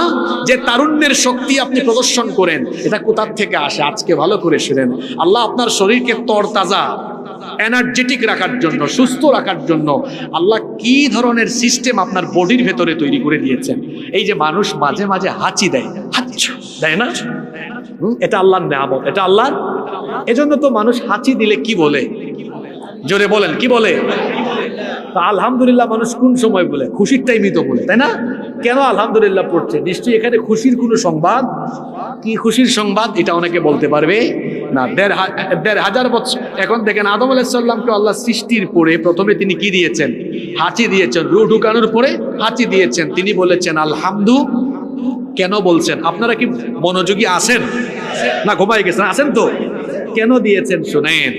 S1: যে তারুণ্যের শক্তি আপনি প্রদর্শন করেন, এটা কোথার থেকে আসে? আজকে ভালো করে শুনেন। আল্লাহ আপনার শরীরকে তরতাজা এনার্জেটিক রাখার জন্য, সুস্থ রাখার জন্য আল্লাহ কি ধরনের সিস্টেম আপনার বডির ভেতরে তৈরি করে দিয়েছেন। এই যে মানুষ মাঝে মাঝে হাঁচি দেয়, হাঁচু দেয় না, এটা আল্লাহর নেয়ামত, এটা আল্লাহর। এজন্য তো মানুষ হাঁচি দিলে কি বলে? জোরে বলেন, কি বলে? আলহামদুলিল্লাহ মানুষ কোন সময় বলে? খুশির টাইমই তো বলে, তাই না? কেন আলহামদুলিল্লাহ পড়ছে? নিশ্চয়ই এখানে খুশির কোনো সংবাদ। কি খুশির সংবাদ? এটা অনেকে বলতে পারবে না। 1,500 বছর এখন দেখেন, আদম আলাইহিস সালামকে আল্লাহ সৃষ্টির পরে প্রথমে তিনি কি দিয়েছেন? হাঁচি দিয়েছেন। রূহ ঢুকানোর পরে হাঁচি দিয়েছেন। তিনি বলেছেন আলহামদু। কেন বলছেন? আপনারা কি মনোযোগী আছেন না ঘুমাই গেছেন? আছেন তো? কেন দিয়েছেন শুনেন।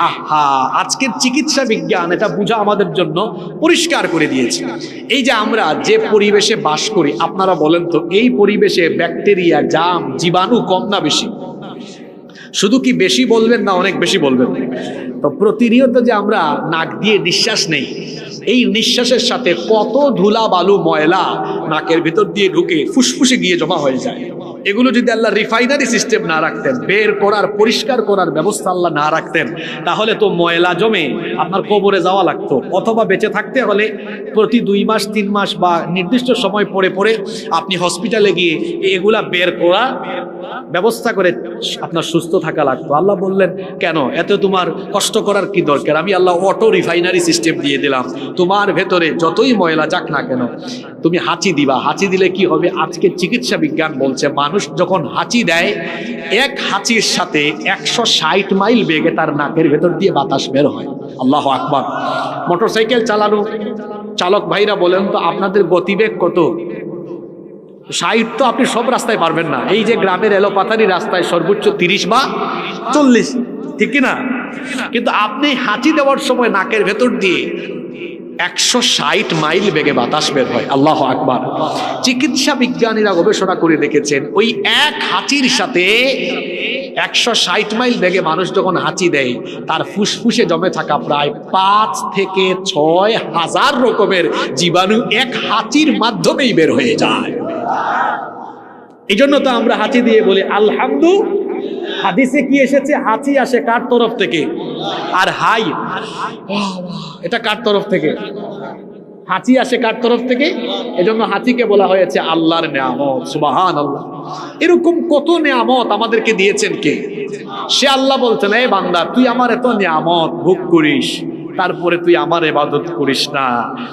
S1: আহা, আজকের চিকিৎসা বিজ্ঞান এটা বুঝা আমাদের জন্য পরিষ্কার করে দিয়েছে। এই যে আমরা যে পরিবেশে বাস করি, আপনারা বলেন তো এই পরিবেশে ব্যাকটেরিয়া, জাম, জীবাণু কম না বেশি? শুধু কি বেশি বলবেন না অনেক বেশি বলবেন? তো প্রতিনিয়ত যে আমরা নাক দিয়ে নিঃশ্বাস নেই, এই নিঃশ্বাসের সাথে কত ধুলা বালু ময়লা নাকের ভিতর দিয়ে ঢুকে ফুসফুসে গিয়ে জমা হয়ে যায়। এগুলো যদি আল্লাহ রিফাইনারি সিস্টেম না রাখতেন, বের করার পরিষ্কার করার ব্যবস্থা আল্লাহ না রাখতেন, তাহলে তো ময়লা জমে আপনার কবরে যাওয়া লাগতো। অথবা বেঁচে থাকতে হলে প্রতি 2 মাস 3 মাস বা নির্দিষ্ট সময় পরে পরে আপনি হসপিটালে গিয়ে এগুলা বের করা ব্যবস্থা করে আপনার সুস্থ থাকা লাগতো। আল্লাহ বললেন কেন এত তোমার কষ্ট করার কি দরকার? আমি আল্লাহ অটো রিফাইনারি সিস্টেম দিয়ে দিলাম। তোমার ভেতরে যতই ময়লা যাক না কেন, তুমি হাঁচি দিবা। হাঁচি দিলে কি হবে? আজকে চিকিৎসা বিজ্ঞান বলছে মানুষ যখন হাঁচি দেয়, এক হাঁচির সাথে 160 মাইল বেগে তার নাকের ভেতর দিয়ে বাতাস বের হয়। আল্লাহু আকবার। মোটরসাইকেল চালানো চালক ভাইরা বলেন তো আপনাদের গতিবেগ কত? 60 তো আপনি সব রাস্তায় পারবেন না। এই যে গ্রামের এলোপাতারি রাস্তায় সর্বোচ্চ 30 বা 40, ঠিক কিনা? কিন্তু আপনি হাঁচি দেওয়ার সময় নাকের ভেতর দিয়ে 160 মাইল বেগে বাতাস বের হয়। আল্লাহু আকবার। চিকিৎসা বিজ্ঞানীরা গবেষণা করে দেখেছেন ওই এক হাঁচির সাথে 160 মাইল বেগে মানুষ যখন হাঁচি দেয়, তার ফুসফুসে জমে থাকা প্রায় 5 থেকে 6 হাজার রকমের জীবাণু এক হাঁচির মাধ্যমেই বের হয়ে যায়। এই জন্য তো আমরা হাঁচি দিয়ে বলি আলহামদুলিল্লাহ। হাদিসে কি এসেছে? হাঁচি আসে কার তরফ থেকে? আর হাই, এটা কার তরফ থেকে? হাঁচি আসে কার তরফ থেকে? এজন্য হাঁচিকে বলা হয়েছে আল্লাহর নেয়ামত। সুবহানাল্লাহ। এরকম কত নেয়ামত আমাদেরকে দিয়েছেন কে? সে আল্লাহ বলছেন, এই বান্দা, তুই আমার এত নেয়ামত ভোগ করিস, তারপরে তুই আমার ইবাদত করিস না,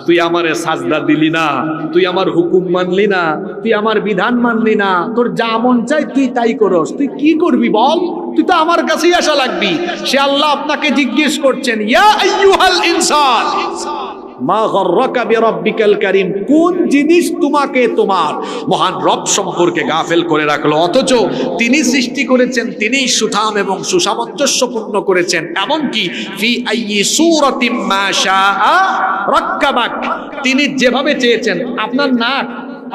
S1: তুই আমারে সাজদা দিলি না, তুই আমার হুকুম মানলি না, তুই আমার বিধান মানলি না, তোর যা মন চাই তুই তাই করস, তুই কি করবি বল? তুই তো আমার কাছেই আসা লাগবি। সে আল্লাহ আপনাকে জিজ্ঞেস করছেন, ইয়া আইয়ুহাল ইনসান মা গররাকা বিরাব্বিকাল কারীম, কোন জিনিস তোমাকে তোমার মহান রব সম্পর্কে গাফেল করে রাখলো? অথচ তিনি সৃষ্টি করেছেন, তিনিই সুঠাম এবং সুসামঞ্জস্যপূর্ণ করেছেন। এমনকি ফি আইয়ি সূরাতিম মা শাআ রাক্কাবাক, তিনি যেভাবে চেয়েছেন। আপনার নাক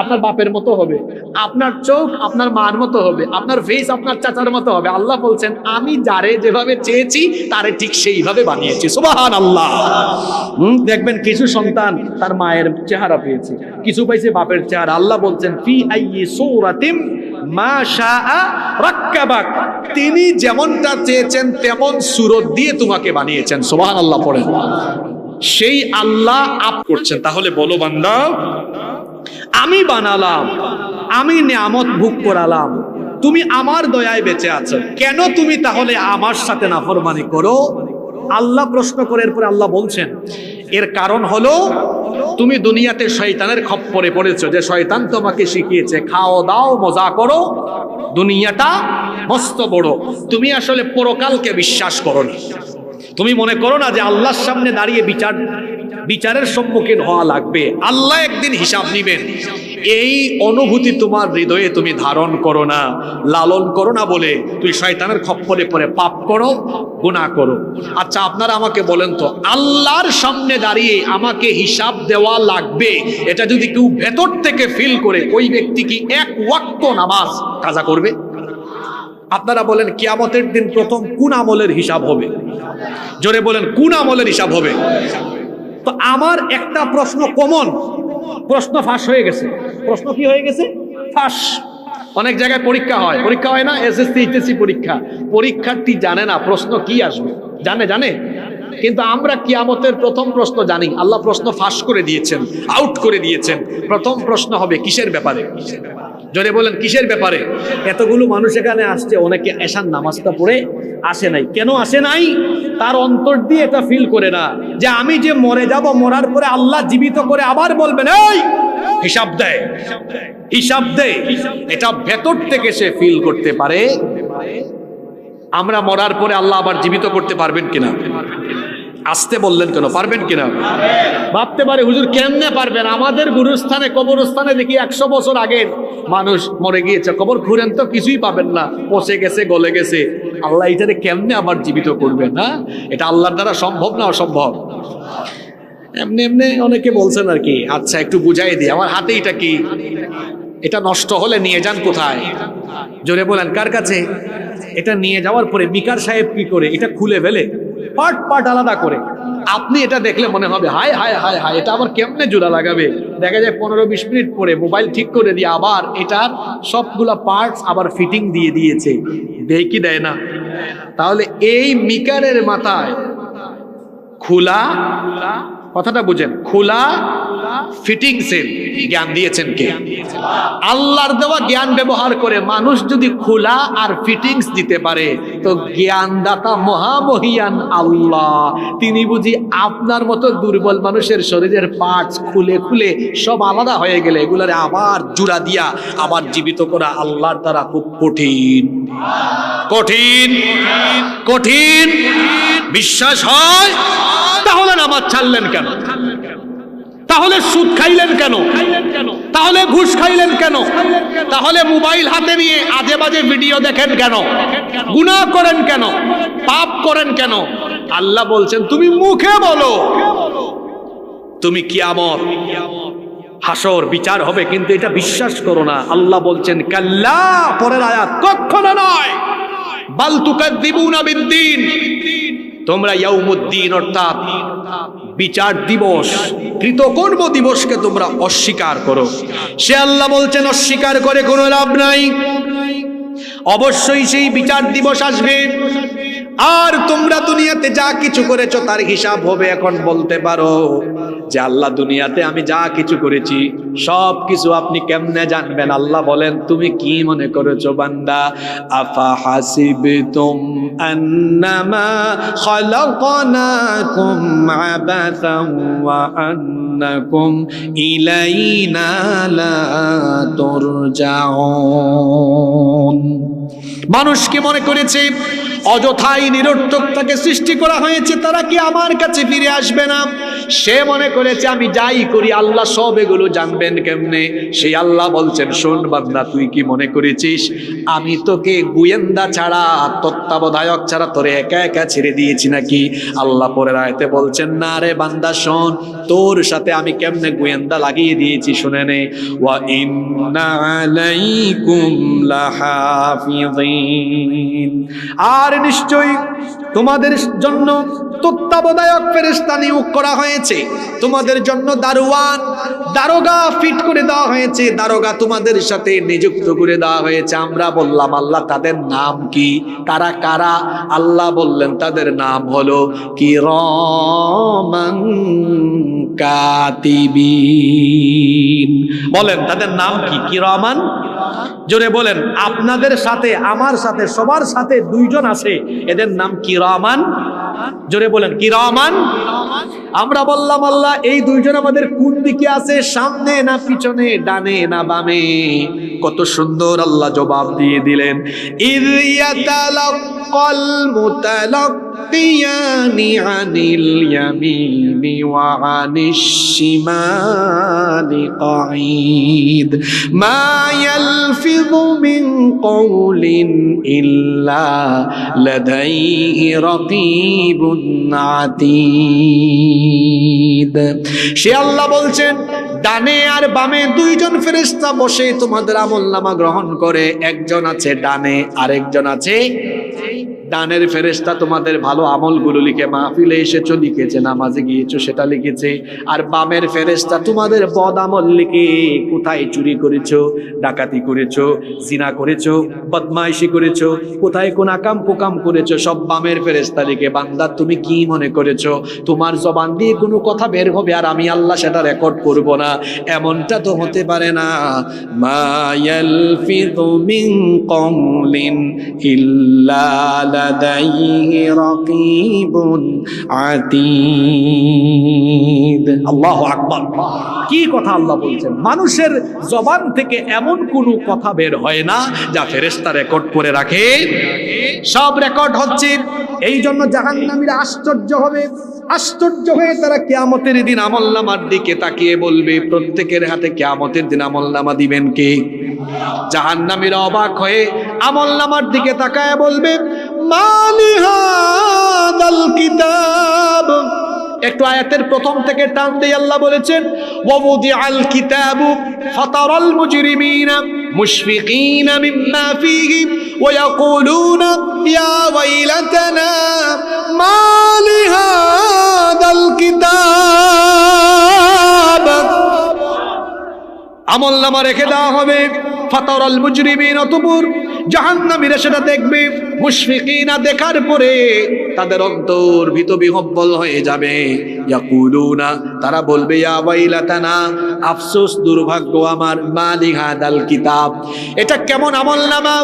S1: আপনার বাপের মতো হবে, আপনার চোখ আপনার মার মতো হবে, আপনার ফেস আপনার চাচার মতো হবে। আল্লাহ বলছেন, আমি যারে যেভাবে চেয়েছি তারে ঠিক সেইভাবে বানিয়েছি। সুবহানাল্লাহ। দেখবেন কিছু সন্তান তার মায়ের চেহারা পেয়েছে, কিছু পাইছে বাপের চেহারা। আল্লাহ বলছেন, ফি আইয়ি সূরাতিম মা শাআ রাক্কাবাক, তিনি যেমনটা চেয়েছেন তেমন সূরত দিয়ে তোমাকে বানিয়েছেন। সুবহানাল্লাহ পড়েন। সেই আল্লাহ আপ করছেন। তাহলে বলো বান্দা, আমি বানালাম, আমি নিয়ামত ভোগ করালাম, তুমি আমার দয়ায় বেঁচে আছো, কেন তুমি তাহলে আমার সাথে নাফরমানি করো? আল্লাহ প্রশ্ন করে এরপরে আল্লাহ বলছেন, এর কারণ হলো তুমি দুনিয়াতে শয়তানের খপ্পরে পড়েছো, যে শয়তান তোমাকে শিখিয়েছে খাও দাও মজা করো, দুনিয়াটা মস্ত বড়। তুমি আসলে পরকালকে বিশ্বাস করো না। তুমি মনে করো না যে আল্লাহর সামনে দাঁড়িয়ে বিচারের সম্মুখীন হওয়া লাগবে, আল্লাহ একদিন হিসাব নিবেন। এই অনুভূতি তোমার হৃদয়ে তুমি ধারণ করো না, লালন করো না বলে তুই শয়তানের খপ্পরে পড়ে পাপ করো, গুনাহ করো। আচ্ছা, আপনারা আমাকে বলেন তো, আল্লাহর সামনে দাঁড়িয়ে আমাকে হিসাব দেওয়া লাগবে, এটা যদি কেউ ভেতর থেকে ফিল করে, ওই ব্যক্তি কি এক ওয়াক্ত নামাজ কাজা করবে? আপনারা বলেন, কিয়ামতের দিন প্রথম কোন আমলের হিসাব হবে? জোরে বলেন, কোন আমলের হিসাব হবে? তো আমার একটা প্রশ্ন কমন প্রশ্ন ফাঁস হয়ে গেছে। প্রশ্ন কি হয়ে গেছে? ফাঁস। অনেক জায়গায় পরীক্ষা হয় না, এসএসসি এইচএসসি পরীক্ষা, পরীক্ষার্থী জানে না প্রশ্ন কি আসবে। জানে কিন্তু আমরা কিয়ামতের প্রথম প্রশ্ন জানি। আল্লাহ প্রশ্ন ফাঁস করে দিয়েছেন, আউট করে দিয়েছেন। প্রথম প্রশ্ন হবে কিসের ব্যাপারে? জোরে বলেন, কিসের ব্যাপারে? এতগুলো মানুষ এখানে আসছে, অনেকে এশার নামাজটা পড়ে আসে নাই। কেন আসে নাই? তার অন্তর দিয়ে এটা ফিল করে না যে আমি যে মরে যাব, মরার পরে আল্লাহ জীবিত করে আবার বলবেন, এই হিসাব দেয়, হিসাব দে। এটা ভেতর থেকে সে ফিল করতে পারে। আমরা মরার পরে আল্লাহ আবার জীবিত করতে পারবেন কিনা? আসতে বললেন কেন? পারবেন কিনা? ভাবতে পারে, হুজুর কেমনে পারবেন? আমাদের গুরুস্থানে কবরস্থানে দেখি 100 বছর আগের মানুষ মরে গিয়েছে, কবর খুঁড়েন তো কিছুই পাবেন না, পচে গেছে, গলে গেছে। আল্লাহ এটারে কেমনে আবার জীবিত করবেন? না, এটা আল্লাহর দ্বারা সম্ভব না, অসম্ভব। এমনি এমনি অনেকে বলছেন আর কি। আচ্ছা, একটু বুঝাই দিই, আমার হাতে এটা কি? এটা নষ্ট হলে নিয়ে যান কোথায়? জোরে বলেন, কার কাছে? এটা নিয়ে যাওয়ার পরে মিকার সাহেব কি করে? এটা খুলে ফেলে পার্ট পার্ট আলাদা করে। আপনি এটা দেখলে মনে হবে হায় হায় হায় হায়, এটা আবার কেমনে জোড়া লাগাবে? দেখা যায় 15-20 মিনিট পরে মোবাইল ঠিক করে দিয়ে আবার এটার সবগুলা পার্টস আবার ফিটিং দিয়ে দিয়েছে। দেয় কি দেয় না? তাহলে এই মিকারের মাথায় খোলা, কথাটা বুঝেন, খোলা ফিটিংসের জ্ঞান দিয়েছেন কে? আল্লাহর দেওয়া জ্ঞান ব্যবহার করে মানুষ যদি খোলা আর ফিটিংস দিতে পারে, তো জ্ঞানদাতা মহামহিয়ান আল্লাহ, তিনি বুঝি আপনার মতো দুর্বল মানুষের শরীরের পার্টস খুলে খুলে সব আলাদা হয়ে গেলে এগুলারে আবার জোড়া দিয়া আবার জীবিত করা আল্লাহর দ্বারা খুব কঠিন। কঠিন কঠিন বিশ্বাস হয়? তাহলে নামাজ ছাড়লেন কেন? তাহলে সুদ খাইলেন কেন? তাহলে ঘুষ খাইলেন কেন? তাহলে মোবাইল হাতে নিয়ে আজে বাজে ভিডিও দেখেন কেন? গুনাহ করেন কেন? পাপ করেন কেন? আল্লাহ বলছেন তুমি মুখে বলো, তুমি কিয়ামত হাসর বিচার হবে, কিন্তু এটা বিশ্বাস করো না। আল্লাহ বলছেন কাল্লা, পরের আয়াত, কখনো নয়। বাল তুকাযযিবুনা বিদ্দীন, তোমরা ইয়াউমুদ্দিন অর্থাৎ বিচার দিবস, কৃতকর্ম দিবসকে তোমরা অস্বীকার করো। সে আল্লাহ বলছেন অস্বীকার করে কোনো লাভ নাই, অবশ্যই সেই বিচার দিবস আসবে। আর তোমরা দুনিয়াতে যা কিছু করেছো তার হিসাব হবে। এখন বলতে পারো যে আল্লাহ দুনিয়াতে আমি যা কিছু করেছি সব কিছু আপনি কেমনে জানবেন? আল্লাহ বলেন তুমি কি মনে করেছো বান্দা? আফা হাসিবতুম আন্নামা খালাকনাকুম আবাসান ওয়া আন্নাকুম ইলাইনা লা তুরজাউন। মানুষ কি মনে করেছে অযথাই নিরর্থক তাকে সৃষ্টি করা হয়েছে, তারা কি আমার কাছে ফিরে আসবে না? সে মনে করেছে আমি যাই করি আল্লাহ সব এগুলো জানবেন কেমনে? সেই আল্লাহ বলছেন শোন বান্দা, তুই কি মনে করেছিস আমি তোকে গোয়েন্দা ছাড়া, তত্ত্বাবধায়ক ছাড়া তোরে একা একা ছেড়ে দিয়েছি নাকি? আল্লাহ পরের আয়াতে বলছেন না রে বান্দা শোন, তোর সাথে আমি কেমনে গোয়েন্দা লাগিয়ে দিয়েছি শুনে নে। ওয়া ইন্না আলাইকুম লাহাফিযিন, আর নিশ্চয়ই তোমাদের জন্য তত্ত্বাবধায়ক ফেরেশতা নিয়োগ করা হয়েছে, তোমাদের জন্য দারোয়ান, দারোগা ফিট করে দেওয়া হয়েছে, দারোগা তোমাদের সাথে নিযুক্ত করে দেওয়া হয়েছে। আমরা বললাম আল্লাহ তাদের নাম কি? কারা কারা? আল্লাহ বললেন তাদের নাম হলো কিরামান কাতিবিন। বলেন তাদের নাম কি? কিরামান। জোরে বলেন। আপনাদের সাথে আমার সাথে সবার সাথে দুইজন আছে, এদের নাম কিরামান। জোরে বলেন কিরামান। আমরা বললাম আল্লাহ এই দুইজন আমাদের কোন দিকে আছে? সামনে না পিছনে, ডানে না বামে? কত সুন্দর আল্লাহ জবাব দিয়ে দিলেন, ইয ইয়াতালাক্কাল মুতালাক্কিয়ানি আনিল ইয়ামিনি ওয়া আনিশ শিমালি কাঈদ মা ইয়ালফিযু মিন কওলিন ইল্লা লাদাইহি রাকীবুন আতীদ। সে আল্লাহ বলছেন ডানে আর বামে দুইজন ফেরেশতা বসে তোমাদের আমলনামা গ্রহণ করে। একজন আছে ডানে, আরেকজন আছে। ডানের ফেরেশতা তোমাদের ভালো আমলগুলো লিখে, মাহফিলে এসেছো লিখেছে, নামাজে গিয়েছো সেটা লিখেছে। আর বামের ফেরেশতা তোমাদের বদ আমল লিখে, কোথায় চুরি করেছো, ডাকাতি করেছো, জিনা করেছো, বদমাইশি করেছো, কোথায় কোন আকাম কুকাম করেছো, সব বামের ফেরেশতা লিখে। বান্দা তুমি কি মনে করেছো তোমার জবান দিয়ে কোনো কথা বের হবে আর আমি আল্লাহ সেটা রেকর্ড করব না? এমনটা তো হতে পারে না। মা ইয়ালফিযু মিন কওলিন ইল্লা লাদাইহি রাকীবুন আতীদ। আল্লাহু আকবার। কি কথা আল্লাহ বলছেন? মানুষের জবান থেকে এমন কোনো কথা বের হয় না যা ফেরেশতা রেকর্ড করে রাখে। সব রেকর্ড হচ্ছে। এই জন্য জাহান্নামীরা আশ্চর্য হবে, আশ্চর্য হয়ে তারা কিয়ামতের দিন আমলনামার দিকে তাকিয়ে বলবে, প্রত্যেকের হাতে কিয়ামতের দিন আমলনামা দিবেন কে? জাহান্নামীরা অবাক হয়ে আমলনামার দিকে তাকায় বলবে, মালি হাদাল কিতাব। একটু আয়াতের প্রথম থেকে টান দিয়ে আল্লাহ বলেছেন, ওয়াউদিআল কিতাবু ফাতারাল মুজরিমিনা মুশফিকিনা মিম্মা ফীহি ওয়া ইয়াকুলুনা ইয়া ওয়াইলাতানা মা লিহাদাল কিতাব। আমলনামা রেখে দেওয়া হবে, ফাতারাল মুজরিমিন, অতঃপর জাহান্নামীরা সেটা দেখবে। মুশফিকিনা, দেখার পরে তাদের অন্তর ভীতবিহ্বল হয়ে যাবে। ইয়াকুলুনা, তারা বলবে, ইয়া ওয়াইলাতানা, আফসোস, দুর্ভাগ্য আমার, মা লিহাদাল কিতাব, এটা কেমন আমলনামা?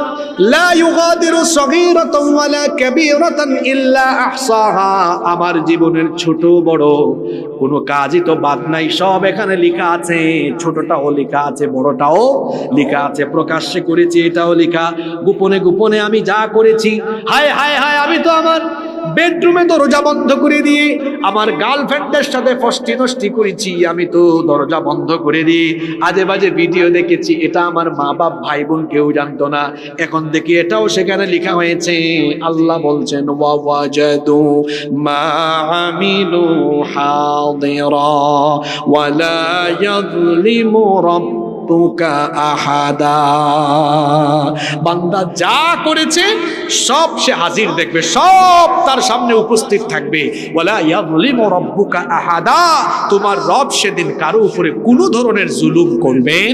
S1: লা ইউগাদিরু সগীরাতান ওয়ালা কাবীরাতান ইল্লা আহসাহা, আমার জীবনের ছোট বড় কোনো কাজই তো বাদ নাই, সব এখানে লেখা আছে। ছোটটাও লেখা আছে, বড়টাও লেখা আছে, প্রকাশ্যে করেছি এটাও লেখা, গোপনে গোপনে আমি যা করেছি, হায় হায় হায়, আমি তো আমার বেডরুমে দরজা বন্ধ করে দিয়ে আমার গার্লফ্রেন্ডের সাথে ফষ্টি নষ্টি করেছি, আমি তো দরজা বন্ধ করে দিয়ে আজে বাজে ভিডিও দেখেছি, এটা আমার মা বাপ ভাই বোন কেউ জানতো না, এখন দেখি এটাও সেখানে লেখা হয়েছে। আল্লাহ বলছেন, ওয়া ওয়াজাদু মা আমিলু হাদিরা ওয়া লা ইয়াযলিমু রাব্বুকা রাব্বুকা আহাদা। বান্দা যা করেছে সব সে হাজির দেখবে, সব তার সামনে উপস্থিত থাকবে। ওয়ালা ইয়াযলিমু রাব্বুকা আহাদা, তোমার রব সেদিন কারো উপরে কোনো ধরনের জুলুম করবেন।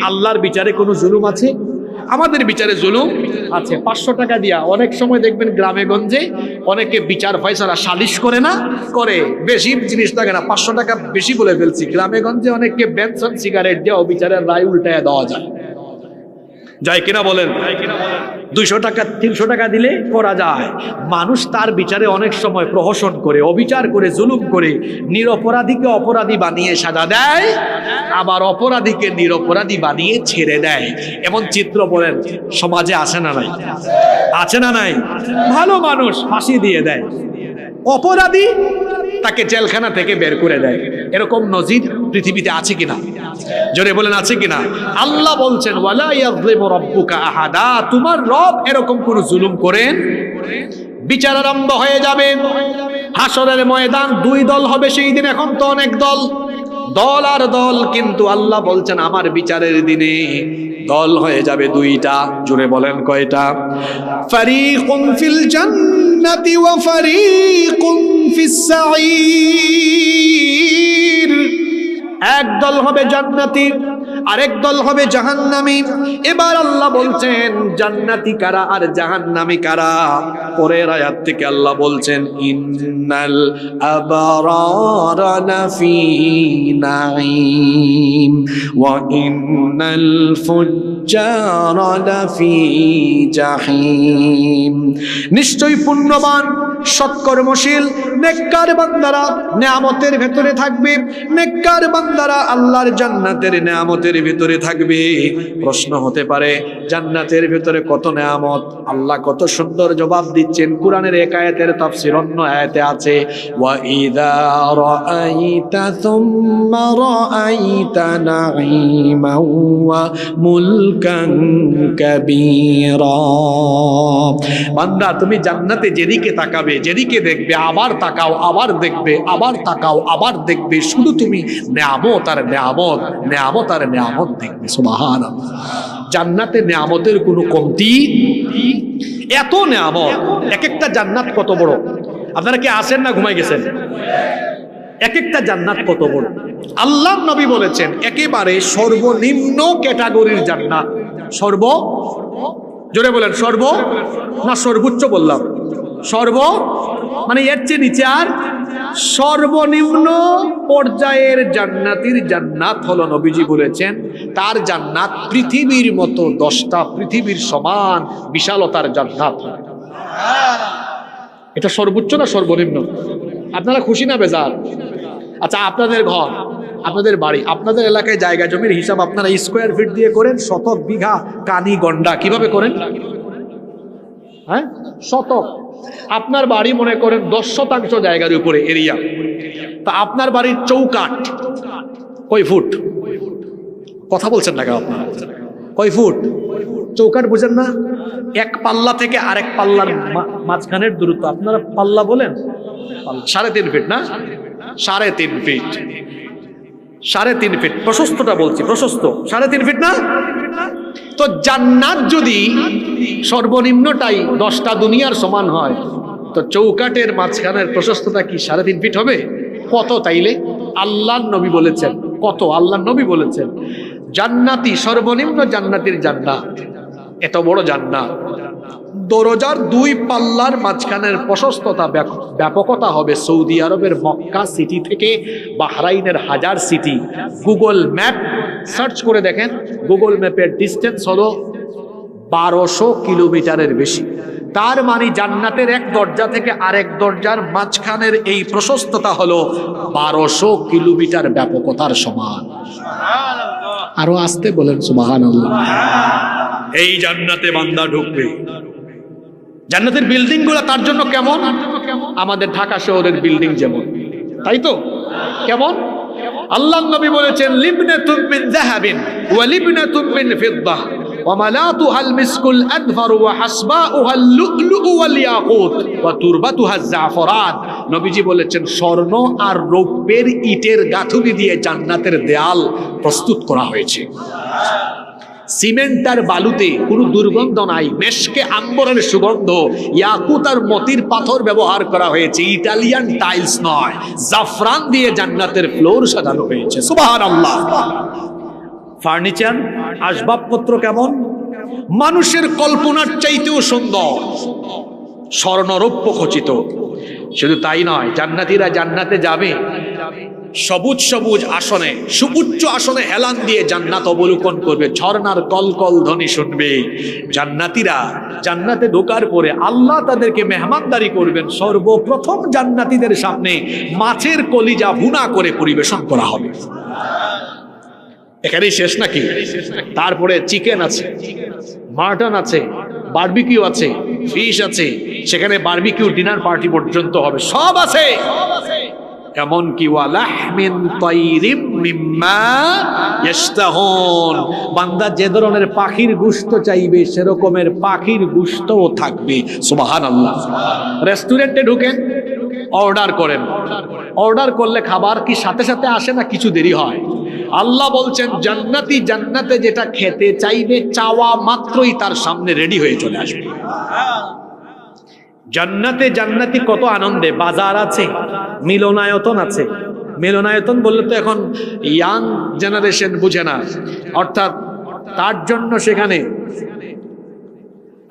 S1: আল্লাহর বিচারে কোনো জুলুম আছে? আমাদের বিচারে জুলুম আছে। 500 টাকা দিয়া অনেক সময় দেখবেন গ্রামে গঞ্জে অনেকে বিচার ফয়সালা সালিশ করে না, করে বেশি জিনিস থাকে না, 500 টাকা বেশি বলে ফেলছি। গ্রামে গঞ্জে অনেককে বেনসন সিগারেট দেওয়া বিচারের রায় উল্টায় দেওয়া যায়, যায় কিনা বলেন? 200 টাকা 300 টাকা দিলে করা যায়। মানুষ তার বিচারে অনেক সময় প্রহসন করে, অবিচার করে, জুলুম করে, নিরপরাধীকে অপরাধী বানিয়ে সাজা দেয়, আবার অপরাধীকে নিরপরাধী বানিয়ে ছেড়ে দেয়। এমন চিত্র বলেন সমাজে আছে না নাই? আছে না নাই? ভালো মানুষ ফাঁসি দিয়ে দেয়, অপরাধী তাকে জেলখানা থেকে বের করে দেয়। এরকম নজির পৃথিবীতে আছে কিনা? জোরে বলেন আছে কিনা? আল্লাহ বলছেন ওয়ালা ইয়াযলিমু রাব্বুকা আহাদা, তোমার রব এরকম কোন জুলুম করেন। বিচার আরম্ভ হয়ে যাবে, হাসরের ময়দান, 2 দল হবে সেই দিন। এখন তো অনেক দল, দল আর দল, কিন্তু আল্লাহ বলছেন আমার বিচারের দিনে দল হয়ে যাবে 2টা। জোরে বলেন কয়টা? ফারিকুন ফিল জান্নাতি ওয়া ফারিকুন ফিস সাঈর। এক দল হবে জান্নাতি, আরেক দল হবে জাহান্নামী। এবার আল্লাহ বলছেন জান্নাতি কারা আর জাহান্নামী কারা? পরের আয়াত থেকে আল্লাহ বলছেন ইন্নাল আবরারা লাফি নাঈম ওয়া ইন্নাল ফুজ্জারা লাফি জাহিম। নিশ্চয়ই পুণ্যবান, সৎকর্মশীল, নেককার বান্দারা নেয়ামতের ভেতরে থাকবে। নেককার বান্দারা আল্লাহর জান্নাতের নেয়ামতের ভিতরে থাকবে। প্রশ্ন হতে পারে জান্নাতের ভিতরে কত নেয়ামত? আল্লাহ কত সুন্দর জবাব দিচ্ছেন। কুরআনের এক আয়াতের তাফসীর অন্য আয়াতে আছে ওয়া ইযা রাআইতা সুম্মা রাআইতা নাঈমা ওয়া মুলকান কাবীরা। বান্দা তুমি জান্নাতে যেদিকে তাকাবে, যেদিকে দেখবে, আবার তাকাও, আবার দেখবে, আবার তাকাও, আবার দেখবে, শুধু তুমি নেয়ামত আর নেয়ামত, নেয়ামত আর নেয়ামত দেখবে। সুবহানাল্লাহ। জান্নাতে নেয়ামতের কোনো কমতি, এত নেয়ামত। এক একটা জান্নাত কত বড়, আপনারা কি আসেন না ঘুমাই গেছেন? এক একটা জান্নাত কত বড়। আল্লাহর নবী বলেছেন একেবারে সর্বনিম্ন ক্যাটাগরির জান্নাত। সর্ব, জোরে বলেন সর্ব না সর্বোচ্চ বললাম? সর্ব মানে এর চেয়ে নিচে আর সর্বনিম্ন পর্যায়ের জান্নাতির জান্নাত হলো, নবীজি বলেছেন তার জান্নাত পৃথিবীর মতো 10টা পৃথিবীর সমান বিশালতার জান্নাত। এটা সর্বোচ্চ না সর্বনিম্ন? আপনারা খুশি না বেজার? আচ্ছা, আপনাদের ঘর, আপনাদের বাড়ি, আপনাদের এলাকায় জায়গা জমির হিসাব আপনারা স্কোয়ার ফিট দিয়ে করেন, শতক, বিঘা, কানি, গন্ডা কিভাবে করেন? হ্যাঁ, শতক। আপনার বাড়ি মনে করেন 10% জায়গার উপরে এরিয়া, তা আপনার বাড়ির চৌকাঠ কয় ফুট? কথা বলছেন না কেন আপনারা? কয় ফুট চৌকাঠ বুঝেন না? এক পাল্লা থেকে আরেক পাল্লার মাঝখানের দূরত্ব আপনারা পাল্লা বলেন? 3.5 ফিট না? 3.5 ফিট। 3.5 ফিট প্রশস্তটা বলছি, প্রশস্ত 3.5 ফিট না? তো জান্নাত যদি সর্বনিম্নটাই 10টা দুনিয়ার সমান হয়, তো চৌকাটের মাঝখানের প্রশস্ততা কি 3.5 ফিট হবে? কত তাইলে? আল্লাহর নবী বলেছেন কত? আল্লাহর নবী বলেছেন জান্নাতি, সর্বনিম্ন জান্নাতির জান্নাত, এত বড় জান্নাত, দরজার 2 পাল্লার মাঝখানের প্রশস্ততা, ব্যাপকতা হবে সৌদি আরবের মক্কা সিটি থেকে বাহরাইনের হাজার সিটি। গুগল ম্যাপ সার্চ করে দেখেন, গুগল ম্যাপের ডিস্টেন্স হলো 1200 কিলোমিটারের বেশি। তার মানে জান্নাতের এক দরজা থেকে আরেক দরজার মাঝখানের এই প্রশস্ততা হলো 1200 কিলোমিটার ব্যাপকতার সমান। আরো আসতে বলেন সুবহানাল্লাহ। এই জান্নাতে বান্দা ঢুকবে। জান্নাতের বিল্ডিং গুলো তার জন্য কেমন? আমাদের ঢাকা শহরের বিল্ডিং যেমন, তাই তো? কেমন? আল্লাহর নবী বলেছেন লিবনাতুম মিন যাহাবিন ওয়া লিবনাতুম মিন ফিদ্দাহ ওয়ামালাতুহাল মিসকুল আদফার ওয়া হাসবাউহাল লুলু ওয়াল ইয়াকুত ওয়া তুরবাতুহাজ জাফরান। নবীজি বলেছেন স্বর্ণ আর রৌপ্যের ইটের গাঁথুনি দিয়ে জান্নাতের দেয়াল প্রস্তুত করা হয়েছে। সিমেন্ট আর বালুতে কোনো দুর্গন্ধ নাই, মেশকে আম্বরের সুগন্ধ, ইয়াকুত আর মতির পাথর ব্যবহার করা হয়েছে, ইটালিয়ান টাইলস নয়, জাফরান দিয়ে জান্নাতের ফ্লোর সাজানো হয়েছে। সুবহানাল্লাহ। ফার্নিচার আসবাবপত্র কেমন? মানুষের কল্পনার চাইতেও সুন্দর, স্বর্ণরৌপ্য খচিত। শুধু তাই নয়, জান্নাতীরা জান্নাতে যাবে সবুজ সবুজ আসনে, সুউচ্চ আসনে হেলান দিয়ে জান্নাত অবলোকন করবে, ঝর্ণার কলকল ধ্বনি শুনবে। জান্নাতীরা জান্নাতে ঢোকার পরে আল্লাহ তাদেরকে মেহমানদারি করবেন। সর্বপ্রথম জান্নাতীদের সামনে মাছের কলিজা ভুনা করে পরিবেশন করা হবে। এখানেই শেষ নাকি? তারপরে চিকেন আছে, মাটন আছে, বারবিকিউ আছে, ফিশ আছে, সেখানে বারবিকিউ ডিনার পার্টি পর্যন্ত হবে, সব আছে। এমনকি ওয়ালাহমিন তাইরিম মিম্মা ইয়াশতাহুন, বান্দা যে ধরনের পাখির গোশত চাইবে সেরকমের পাখির গোশতও থাকবে। সুবহানাল্লাহ। রেস্টুরেন্টে ঢুকেন, অর্ডার করেন, অর্ডার করলে খাবার কি সাথে সাথে আসে না কিছু দেরি হয়? আল্লাহ বলছেন জান্নাতি জান্নাতে যেটা খেতে চাইবে চাওয়া মাত্রই তার সামনে রেডি হয়ে চলে আসবে। জান্নাতে জান্নাতি কত আনন্দে, বাজার আছে, মিলনায়তন আছে। মিলনায়তন বললে তো এখন ইয়াং জেনারেশন বুঝে না, অর্থাৎ তার জন্য সেখানে